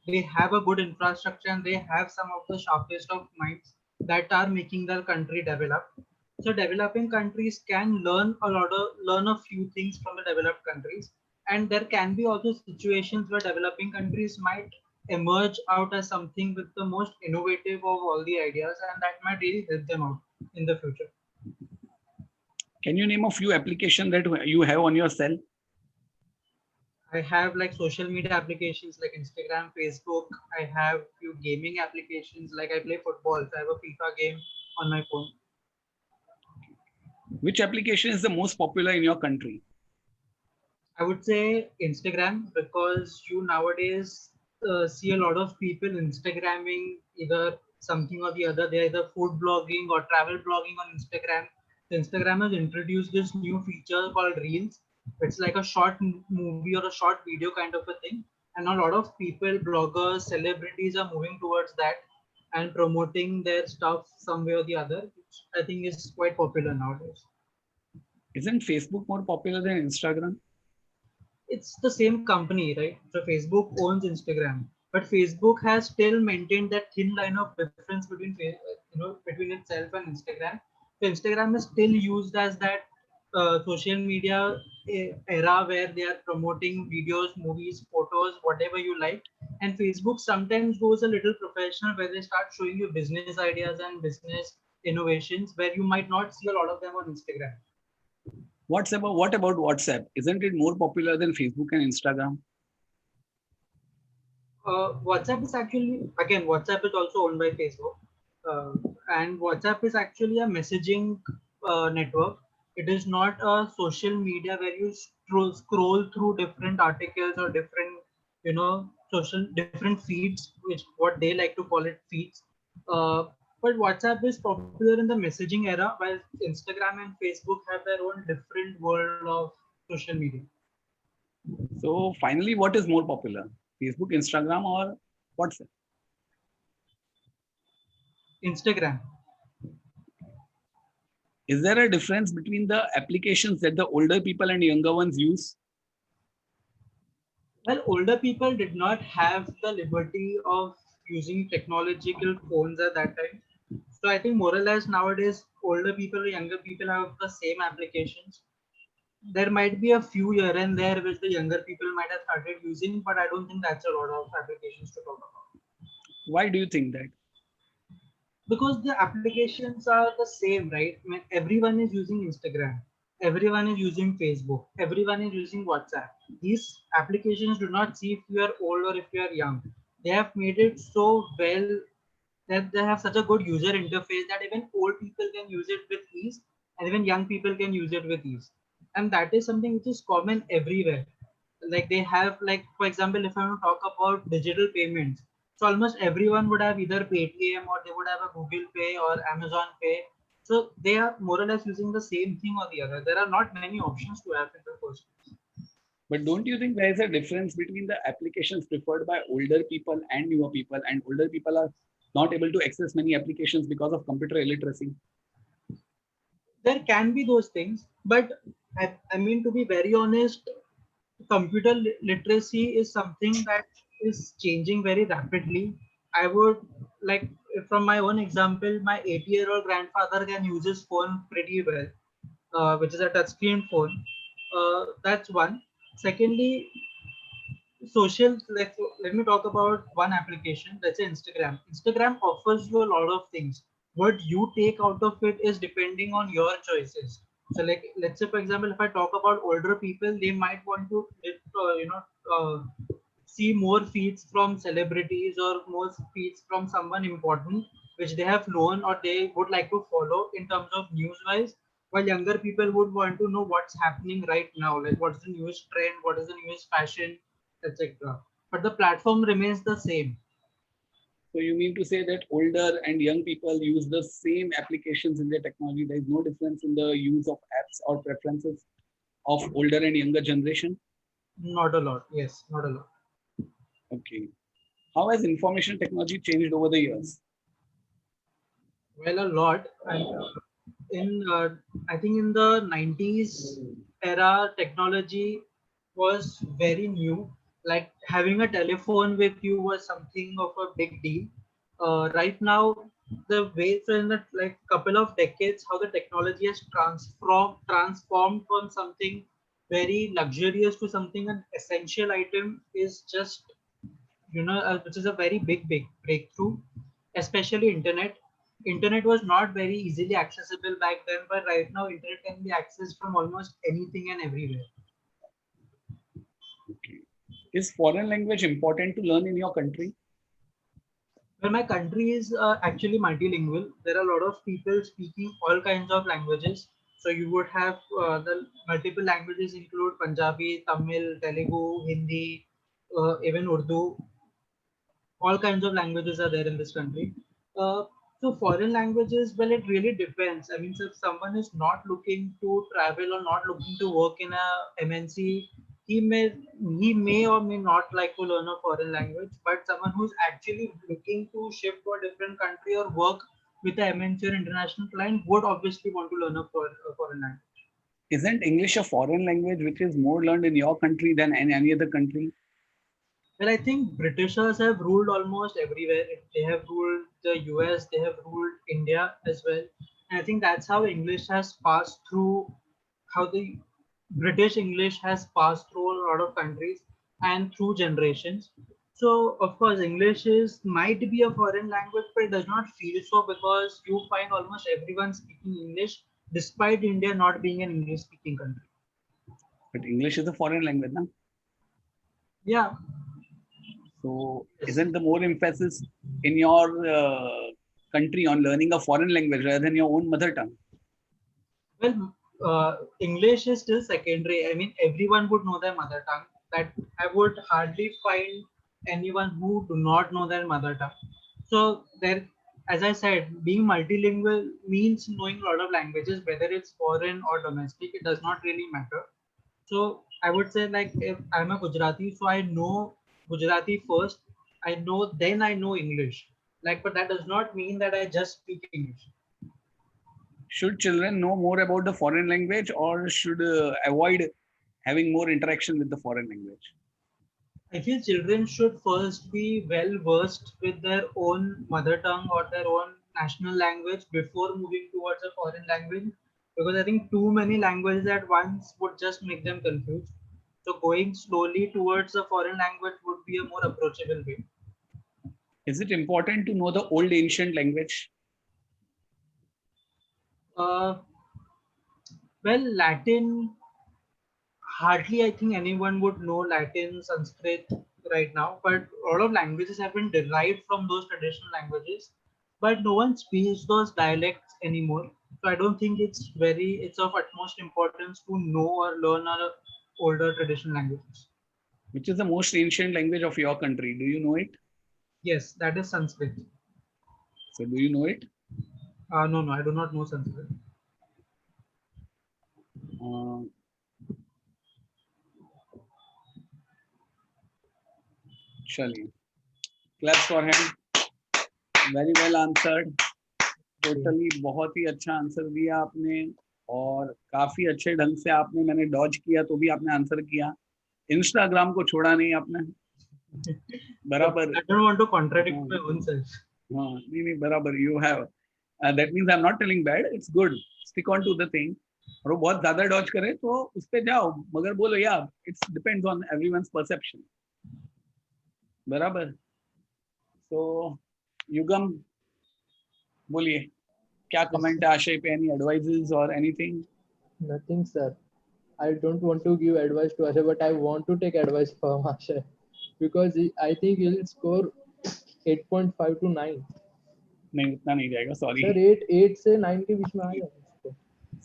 They have a good infrastructure and they have some of the sharpest of minds that are making their country develop. So, developing countries can learn a few things from the developed countries, and there can be also situations where developing countries might emerge out as something with the most innovative of all the ideas, and that might really help them out in the future. Can you name a few applications that you have on your cell? I have like social media applications like Instagram, Facebook. I have few gaming applications like I play football. So I have a FIFA game on my phone. Which application is the most popular in your country? I would say Instagram because you nowadays see a lot of people Instagramming either something or the other. They're either food blogging or travel blogging on Instagram. So Instagram has introduced this new feature called Reels. It's like a short movie or a short video kind of a thing. And a lot of people, bloggers, celebrities are moving towards that and promoting their stuff some way or the other, which I think is quite popular nowadays. Isn't Facebook more popular than Instagram? It's the same company, right? So Facebook owns Instagram, but Facebook has still maintained that thin line of difference between between itself and Instagram. So Instagram is still used as that social media era where they are promoting videos, movies, photos, whatever you like. And Facebook sometimes goes a little professional where they start showing you business ideas and business innovations where you might not see a lot of them on Instagram. What about WhatsApp? Isn't it more popular than Facebook and Instagram? WhatsApp is actually, again, WhatsApp is also owned by Facebook. And WhatsApp is actually a messaging network. It is not a social media where you scroll through different articles or different, different feeds, which what they like to call it feeds. But WhatsApp is popular in the messaging era, while Instagram and Facebook have their own different world of social media. So finally, what is more popular? Facebook, Instagram, or WhatsApp? Instagram. Is there a difference between the applications that the older people and younger ones use? Well, older people did not have the liberty of using technological phones at that time. So I think more or less nowadays, older people or younger people have the same applications. There might be a few here and there which the younger people might have started using, but I don't think that's a lot of applications to talk about. Why do you think that? Because the applications are the same, right? I mean, everyone is using Instagram, everyone is using Facebook, everyone is using WhatsApp. These applications do not see if you are old or if you are young. They have made it so well that they have such a good user interface that even old people can use it with ease and even young people can use it with ease. And that is something which is common everywhere. Like they have, like, for example, if I want to talk about digital payments, so almost everyone would have either Paytm or they would have a Google Pay or Amazon Pay. So they are more or less using the same thing or the other. There are not many options to have in the first place. But don't you think there is a difference between the applications preferred by older people and newer people, and older people are not able to access many applications because of computer illiteracy? There can be those things, but I mean, to be very honest, computer literacy is something that is changing very rapidly. I would like, from my own example, my 80-year-old grandfather can use his phone pretty well, which is a touchscreen phone. That's one. Secondly, social, like, let me talk about one application. Let's say Instagram. Instagram offers you a lot of things. What you take out of it is depending on your choices. So like, let's say for example, if I talk about older people, they might want to see more feeds from celebrities or more feeds from someone important which they have known or they would like to follow in terms of news wise, while younger people would want to know what's happening right now, like what's the news trend, what is the news fashion, etc. But the platform remains the same. So you mean to say that older and young people use the same applications in their technology? There is no difference in the use of apps or preferences of older and younger generation? Not a lot. Yes, not a lot. Okay. How has information technology changed over the years? Well, a lot. And I think in the 90s era, technology was very new. Like having a telephone with you was something of a big deal. Right now, the way, so in the like couple of decades, how the technology has transformed from something very luxurious to something an essential item is just, which is a very big breakthrough, especially internet. internet was not very easily accessible back then, but right now internet can be accessed from almost anything and everywhere. Okay. Is foreign language important to learn in your country? Well, my country is actually multilingual. There are a lot of people speaking all kinds of languages. So you would have the multiple languages include Punjabi, Tamil, Telugu, Hindi, even Urdu. All kinds of languages are there in this country. So foreign languages, well, it really depends. I mean, so if someone is not looking to travel or not looking to work in a MNC, he may he may or may not like to learn a foreign language. But someone who's actually looking to shift to a different country or work with a MNC or international client would obviously want to learn a foreign language. Isn't English a foreign language which is more learned in your country than in any other country? Well, I think Britishers have ruled almost everywhere. They have ruled the US, they have ruled India as well. And I think that's how English has passed through, how the British English has passed through a lot of countries and through generations. So, of course, English is might be a foreign language, but it does not feel so because you find almost everyone speaking English, despite India not being an English speaking country. But English is a foreign language, no? Yeah, So isn't the more emphasis in your country on learning a foreign language rather than your own mother tongue? well, English is still secondary. I mean, everyone would know their mother tongue. That I would hardly find anyone who do not know their mother tongue. So there, as I said, being multilingual means knowing a lot of languages, whether it's foreign or domestic. It does not really matter. So I would say, like, if I'm a Gujarati, so I know Gujarati first. Then I know English. Like, but that does not mean that I just speak English. Should children know more about the foreign language or should avoid having more interaction with the foreign language? I feel children should first be well versed with their own mother tongue or their own national language before moving towards a foreign language, because I think too many languages at once would just make them confused. So going slowly towards a foreign language would be a more approachable way. Is it important to know the old ancient language? Uh, well, Latin, hardly I think anyone would know Latin, Sanskrit right now, but a lot of languages have been derived from those traditional languages, but no one speaks those dialects anymore. So I don't think it's of utmost importance to know or learn our older traditional languages. Which is the most ancient language of your country? Do you know it? Yes, that is Sanskrit. So do you know it? No, I do not know Sanskrit. Chaliye. Claps for him. Very well answered. Totally बहुत ही अच्छा answer दिया आपने और काफी अच्छे ढंग से आपने मैंने डॉज किया तो भी आपने आंसर किया. इंस्टाग्राम को छोड़ा नहीं आपने. बराबर. I don't want to contradict my own self. हाँ नहीं बराबर. You have. That means I'm not telling bad. It's good. Stick on to the thing. और वो बहुत ज्यादा डॉज करे तो उस पे जाओ मगर बोलो यार it's depends on everyone's perception. बराबर. So युगम बोलिए क्या कमेंट है आशय पे? एनी एडवाइसेस और anything? Nothing, sir. I don't want to give advice to Ashay, but I want to take advice from Ashay because I think he'll score 8.5 to 9. नहीं उतना नहीं जाएगा सॉरी. Sir, 8 से 9 के बीच में आ जाएगा.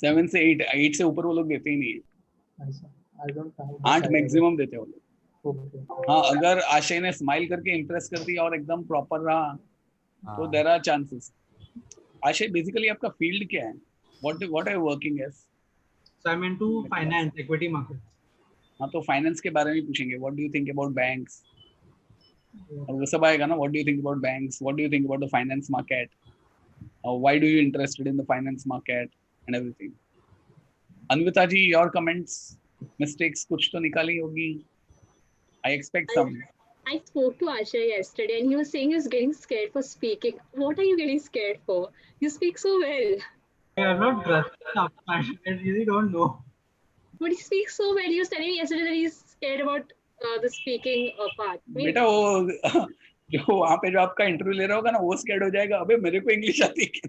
7 से 8 से ऊपर वो लोग देते ही नहीं है. I don't know. 8 मैक्सिमम देते हैं वो लोग. Okay. हाँ अगर आशय ने स्माइल करके इम्प्रेस कर दिया और एकदम प्रॉपर रहा तो there are chances. Ashay basically आपका फील्ड क्या है? What are you working as? So I'm into finance, equity markets. हाँ तो फाइनेंस के बारे में पूछेंगे. What do you think about banks? और वो सब आएगा ना. What do you think about banks? What do you think about the finance market? Why do you interested in the finance market and everything. Anvita ji your comments. Mistakes कुछ तो निकाली होगी. I expect some. I spoke to Ashay yesterday and he was saying he was getting scared for speaking. What are you getting scared for? You speak so well. I'm not brushing up. I really don't know. But he speaks so well. He was telling me yesterday that he's scared about the speaking part. बेटा वो जो वहां पे जो आपका interview ले रहा होगा ना, वो स्कैर्ड हो जाएगा, अबे मेरे को इंग्लिश आती है कि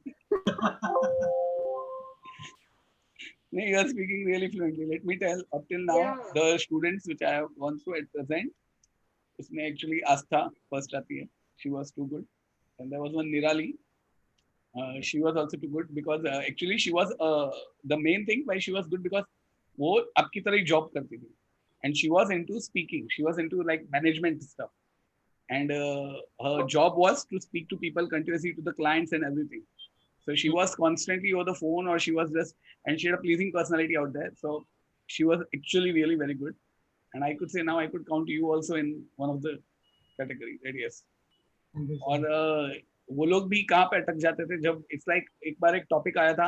नहीं. You are speaking really fluently. Let me tell, up till now, Yeah. the students which I have gone through at present, उसमें actually Astha first आती है. She was too good. And there was one Nirali. She was also too good because actually she was the main thing why she was good because वो आपकी तरह ही job करती थी. And she was into speaking. She was into like management stuff. And her job was to speak to people continuously, to the clients and everything. So she was constantly over the phone, or she was just, and she had a pleasing personality out there. So she was actually really very good. And I could say now I could count you also in one of the categories. That yes. और वो लोग भी कहाँ पे अटक जाते थे जब इट्स लाइक एक बार एक टॉपिक आया था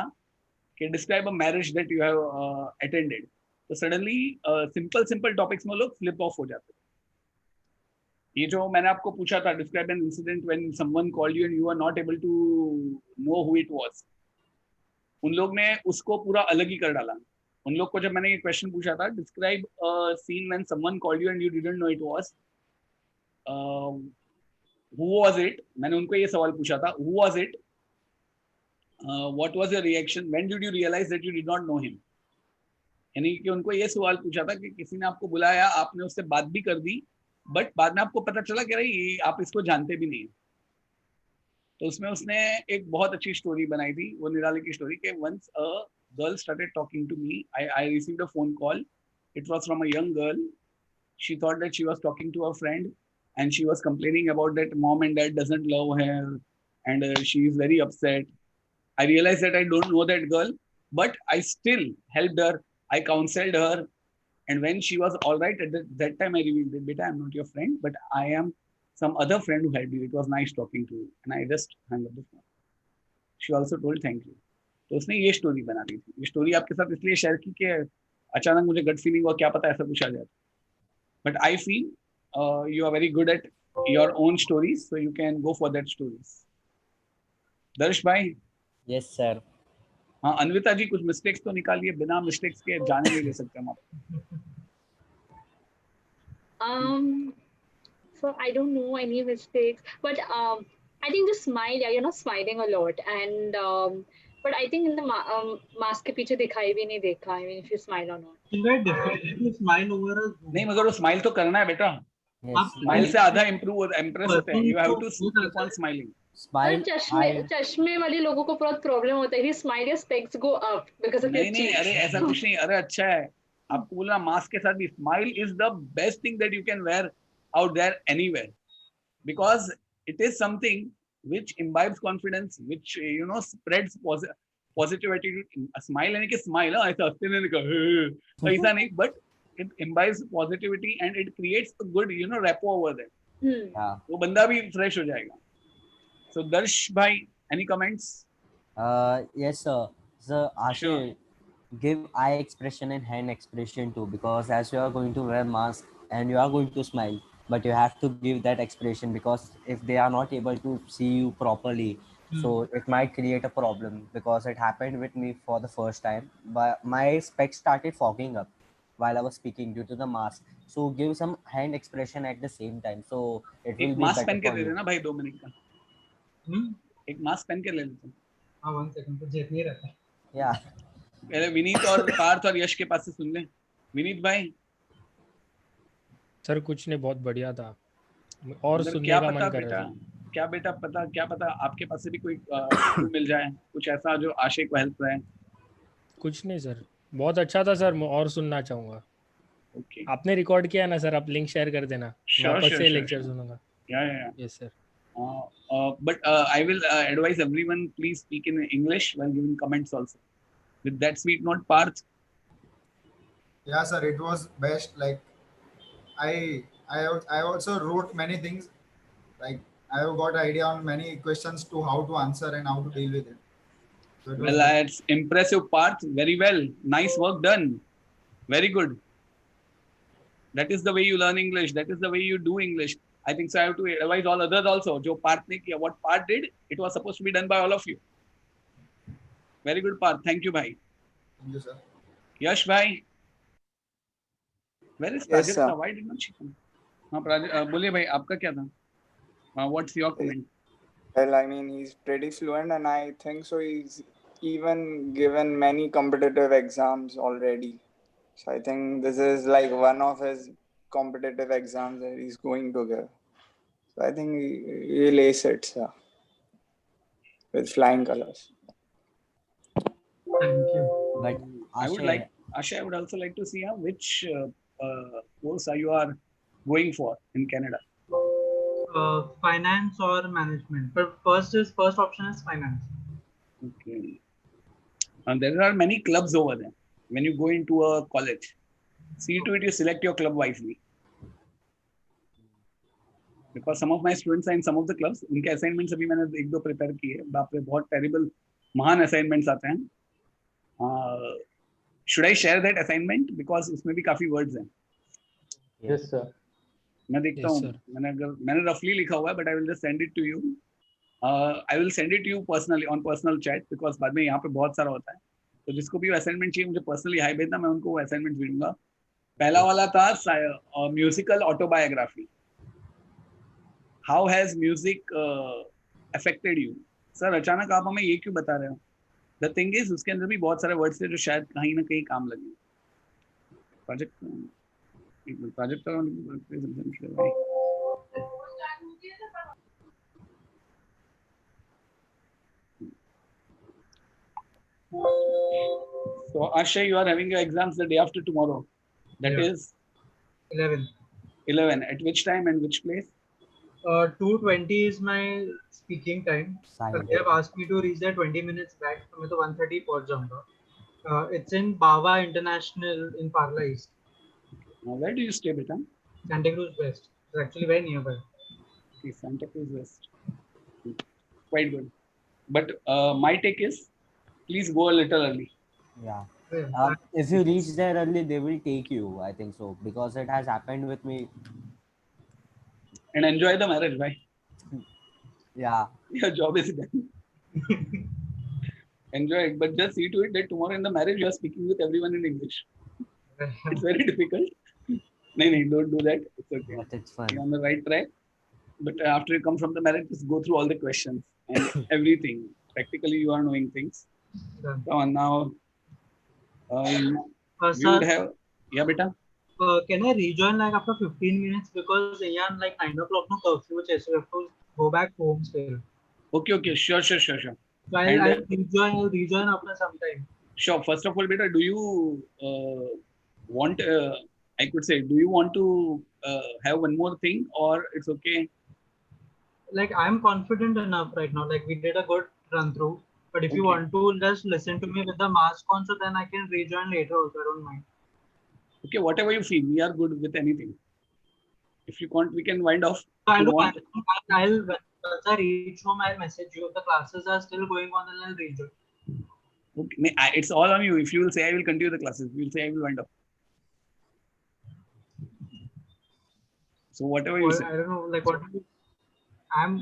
कि describe a marriage that you have attended, तो सडनली सिंपल सिंपल टॉपिक्स में लोग फ्लिप ऑफ हो जाते थे. ये जो मैंने आपको पूछा था, describe an incident when someone called you and you are not able to know who it was, उन लोग ने उसको पूरा अलग ही कर डाला. उन लोग को जब मैंने ये क्वेश्चन पूछा था, describe a scene when someone called you and you didn't know it was, who was it, मैंने उनको ये सवाल पूछा था, who was it, what was your reaction, when did you realize that you did not know him. यानी कि उनको ये सवाल पूछा था कि किसी ने आपको बुलाया, आपने उससे बात भी कर दी, बट बाद में आपको पता चला कि ये आप इसको जानते भी नहीं. तो उसमें उसने एक बहुत अच्छी स्टोरी बनाई थी, वो निराली की स्टोरी के once a girl started talking to me, I received a phone call, it was from a young girl, she thought that she was talking to a friend and she was complaining about that mom and dad doesn't love her and she is very upset. I realized that I don't know that girl, but I still helped her, I counseled her, and when she was all right at that time I revealed that beta, I'm not your friend, but I am some other friend who helped you, it was nice talking to you, and I just hung up the phone. She also told thank you. तो उसने ये story बना दी थी. ये story आपके साथ इसलिए share की कि अचानक मुझे गट फीलिंग हुआ, क्या पता ऐसा कुछ आ जाए. But I feel you are very good at your own stories, so you can go for that stories. दर्श भाई. Yes, sir. हाँ, अन्विता जी कुछ मिस्टेक्स तो निकालिए, बिना मिस्टेक्स के जाने नहीं दे सकते हम आपको. So I don't know any mistakes, but I think the smile, yeah, you're not smiling a lot, and but I think in the mask के पीछे दिखाई भी नहीं देखा. I mean, if you smile or not. It's very difficult to smile over a Zoom. नहीं, मगर वो smile तो करना है बेटा. Yes. स्माइल से आधा इम्प्रूव इम्प्रेस होते हैं. You have to keep on smiling. Smile. चश्मे वाले लोगों को बहुत प्रॉब्लम होता है. If you smile, your specs go up because of your नहीं नहीं, अरे ऐसा कुछ नहीं. अरे अच्छा है, आपको बोलना मास्क के साथ भी smile is the best thing that you can wear out there anywhere, because it is something which imbibes confidence, which you know spreads positive attitude. A smile यानी कि smile ऐसा हंसते नहीं का ऐसा नहीं, but it imbibes positivity and it creates a good you know rapport over there. Yeah. वो बंदा भी fresh हो जाएगा. So Darsh bhai, any comments? Yes, sir. So Ashish, Sure. give eye expression and hand expression too, because as you are going to wear mask and you are going to smile, but you have to give that expression, because if they are not able to see you properly, so it might create a problem, because it happened with me for the first time. But my specs started fogging up while I was speaking due to the mask. So give some hand expression at the same time, so it will एक be mask better पहन के for they you. देना भाई 2 minute का. एक mask पहन के ले लेते हैं. हाँ 1 second तो जेत नहीं रहता. Yeah. पहले विनीत और पार्थ और यश के पास से सुन लें. विनीत भाई. सर कुछ नहीं, बहुत बढ़िया था और मतलब सुनने क्या का पता मन कर बेटा, रहा था. क्या पता आपके पास से भी कोई मिल जाए, कुछ ऐसा जो आशय को हेल्प रहे. कुछ नहीं सर, बहुत अच्छा था सर, मैं और सुनना चाहूँगा. ओके, आपने रिकॉर्ड किया ना सर, आप लिंक शेयर कर देना, वापस से लेक्चर सुनूंगा. या yes sir. but I will advise everyone, please speak in English while giving comments also. With that sweet note, Parth. Yeah, sir, it was best. Like I also wrote many things. Like I have got idea on many questions to how to answer and how to deal with it. So it was Well, good. it's impressive, Parth. Very well. Nice work done. Very good. That is the way you learn English. That is the way you do English. I think so. I have to advise all others also. Jo Parth ne kiya, what Parth did, it was supposed to be done by all of you. Very good, Parth. Thank you, bhai. Thank you, sir. Yash, bhai. Where is Yes, sir. Prajakta? Why did not she come? हाँ बोलिए भाई, आपका क्या था? What's your comment? Well, I mean, he's pretty fluent, and I think so. He's even given many competitive exams already. So I think this is like one of his competitive exams that he's going to give. So I think he'll ace it, sir, with flying colors. Thank you. But I would like, Ashay, I would also like to see which course you are going for in Canada. Finance or management? But first option is finance. Okay. And there are many clubs over there. When you go into a college, see to it you select your club wisely. Because some of my students are in some of the clubs. उनके assignments अभी मैंने एक दो prepare किए. बाप रे बहुत terrible महान assignments आते हैं. Should I share that assignment? Because उसमें भी काफी words हैं. Yes, sir. मैं देखता हूँ. मैंने roughly लिखा हुआ है, but I will just send it to you. I will send it to you personally on personal chat because बाद में यहाँ पे बहुत सारा होता है. तो जिसको भी assignment चाहिए मुझे personally हाई भेजना, मैं उनको वो assignment भेजूंगा. पहला वाला था musical autobiography. How has music affected you? Sir अचानक आप हमें ये क्यों बता रहे हो? The thing is उसके अंदर भी बहुत सारे वर्ड्स थे जो शायद कहीं ना कहीं काम लगे. Project So Ashay, you are having your exams the day after tomorrow. That is 11. 11. At which time and which place? 2:20 is my speaking time. Silent. They have asked me to reach there 20 minutes back. तो मैं तो 1:30 पहुंच जाऊंगा. It's in Bava International in Parla East. Now, where do you stay, beta? Santa Cruz West. It's actually very nearby. Okay, Santa Cruz West. Quite good. But my take is, please go a little early. Yeah. Yeah. If you reach there early, they will take you. I think so because it has happened with me. And enjoy the marriage, bye. Yeah. Your job is done. Enjoy it, but just see to it that tomorrow in the marriage you are speaking with everyone in English. It's very difficult. No, don't do that. It's okay. But it's fun. You're on the right track. But after you come from the marriage, just go through all the questions and everything. Practically, you are knowing things. Done. So now, you Sir, would have, yeah, beta. can I rejoin like after 15 minutes because yeah, like 9 o'clock no curfew, so we have to go back home still. Okay, sure. So And, I'll rejoin after some time. Sure. First of all, beta, do you want? I could say, do you want to have one more thing, or it's okay? Like I'm confident enough right now. Like we did a good run through. But if you Okay. want to just listen to me with the mask on, so then I can rejoin later also. I don't mind. Okay, whatever you feel, we are good with anything. If you want, we can wind off. So If I'll you do. want. Once I reach home, I'll message you. If the classes are still going on, then I'll rejoin. Okay. It's all on you. If you will say I will continue the classes, you will say I will wind up. So whatever you Or, say. I don't know. Like what do you?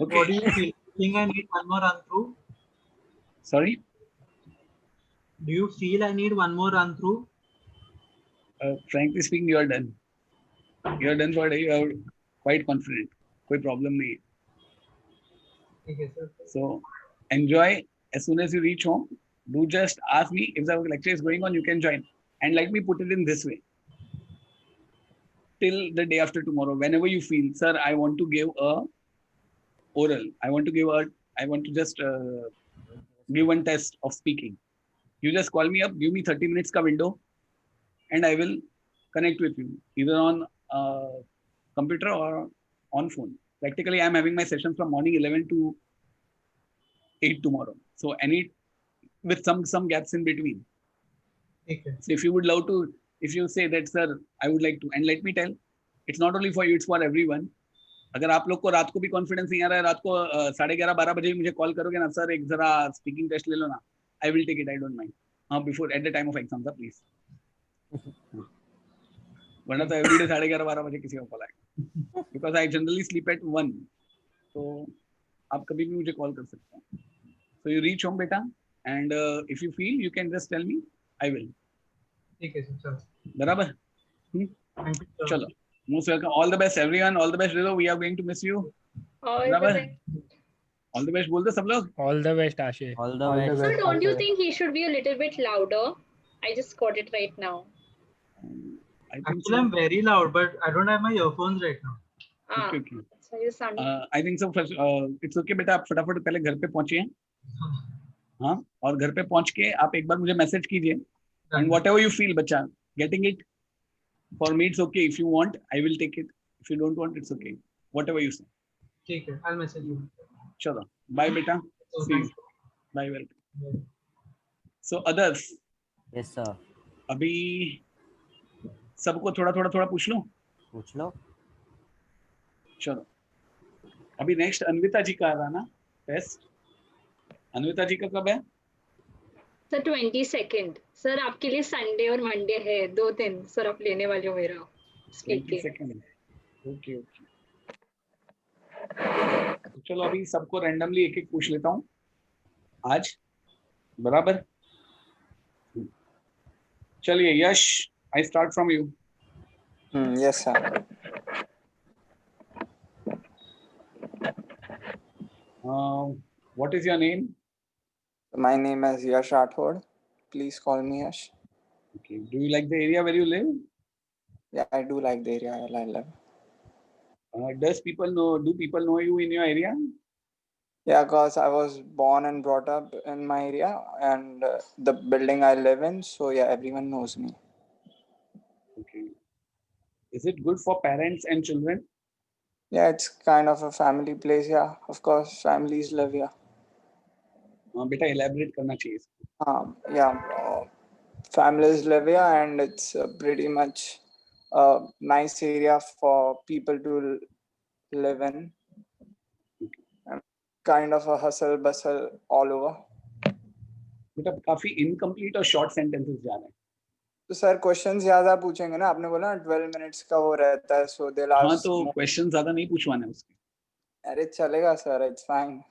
Okay. What do you feel? Think I need one more run through? Sorry. Do you feel I need one more run through? Frankly speaking, you are done. You are done for a day. You are quite confident. कोई problem नहीं है. Okay, sir. So enjoy. As soon as you reach home, do just ask me if the lecture is going on. You can join. And let me put it in this way. Till the day after tomorrow, whenever you feel, sir, I want to give a oral. I want to just give one test of speaking. You just call me up, give me 30 minutes ka window, and I will connect with you either on computer or on phone. Practically, I'm having my sessions from morning 11 to 8 tomorrow. So with some gaps in between. Okay. So if you would love to, if you say that, sir, I would like to, and let me tell, it's not only for you, it's for everyone. अगर आप लोग को रात को भी confidence नहीं आ रहा है, रात को 11:30-12 बजे मुझे कॉल करोगे ना, सर एक जरा स्पीकिंग टेस्ट ले लो ना, I will take it, I don't mind. हाँ, before at the time of exam था प्लीज. वरना तो एवरीडे 11:30-12 बजे किसी को कॉल आएगा, because I generally sleep at 1. तो आप कभी भी मुझे कॉल कर सकते हैं. सो यू रीच होम बेटा, and if you feel you can just tell me, I will. ठीक है सर. बराबर. Thank you, sir. चलो, most welcome. All the best, everyone. All the best, Rizo. We are going to miss you. All the बराबर, best. All the best बोल दो सब लोग. All the best, Ashay. All the All the best. Sir, best, don't you Ashay. think he should be a little bit louder? I just got it right now. I think Actually, so. I'm very loud, but I don't have my earphones right now. Ah, Okay. so you sound. I think so. It's okay बेटा, आप फटाफट पहले घर पे पहुंचिए. हाँ, और घर पे पहुंच के आप एक बार मुझे मैसेज कीजिए. And whatever you feel, बच्चा, getting it. For me, it's okay. If you want, I will take it. If you don't want, it's okay. Whatever you say. ठीक है, I'll message you. चलो, bye बेटा. So, See you. thank Bye, welcome. you. So others, Yes, sir. अभी सबको थोड़ा पूछ लो. पूछ लो. चलो, अभी नेक्स्ट अन्विता जी का आ रहा ना टेस्ट. अन्विता जी का कब है? Sir 22nd. सर आपके लिए संडे और मंडे है, 2 दिन सर आप लेने वाले हो मेरा. Speak के. 22nd. ओके. तो चलो अभी सबको रैंडमली एक एक पूछ लेता हूँ आज. बराबर. चलिए Yash, I start from you. Yes, sir. What is your name? My name is Yash Rathod. Please call me Yash. Okay. Do you like the area where you live? Yeah, I do like the area I live. Do people know you in your area? Yeah, because I was born and brought up in my area and the building I live in. So yeah, everyone knows me. Okay. Is it good for parents and children? Yeah, it's kind of a family place. Yeah, of course, families live here. बेटा elaborate करना चाहिए इसको. Yeah, families live here and it's pretty much a nice area for people to live in. And kind of a hustle bustle all over. बेटा काफी incomplete और short sentences जा रहे हैं. तो सर क्वेश्चंस ज्यादा पूछेंगे ना, आपने बोला 12 मिनट्स का वो रहता है, सो दे हाँ लास्ट. तो क्वेश्चन ज्यादा नहीं पूछवाने उसके. अरे चलेगा सर, इट्स फाइन.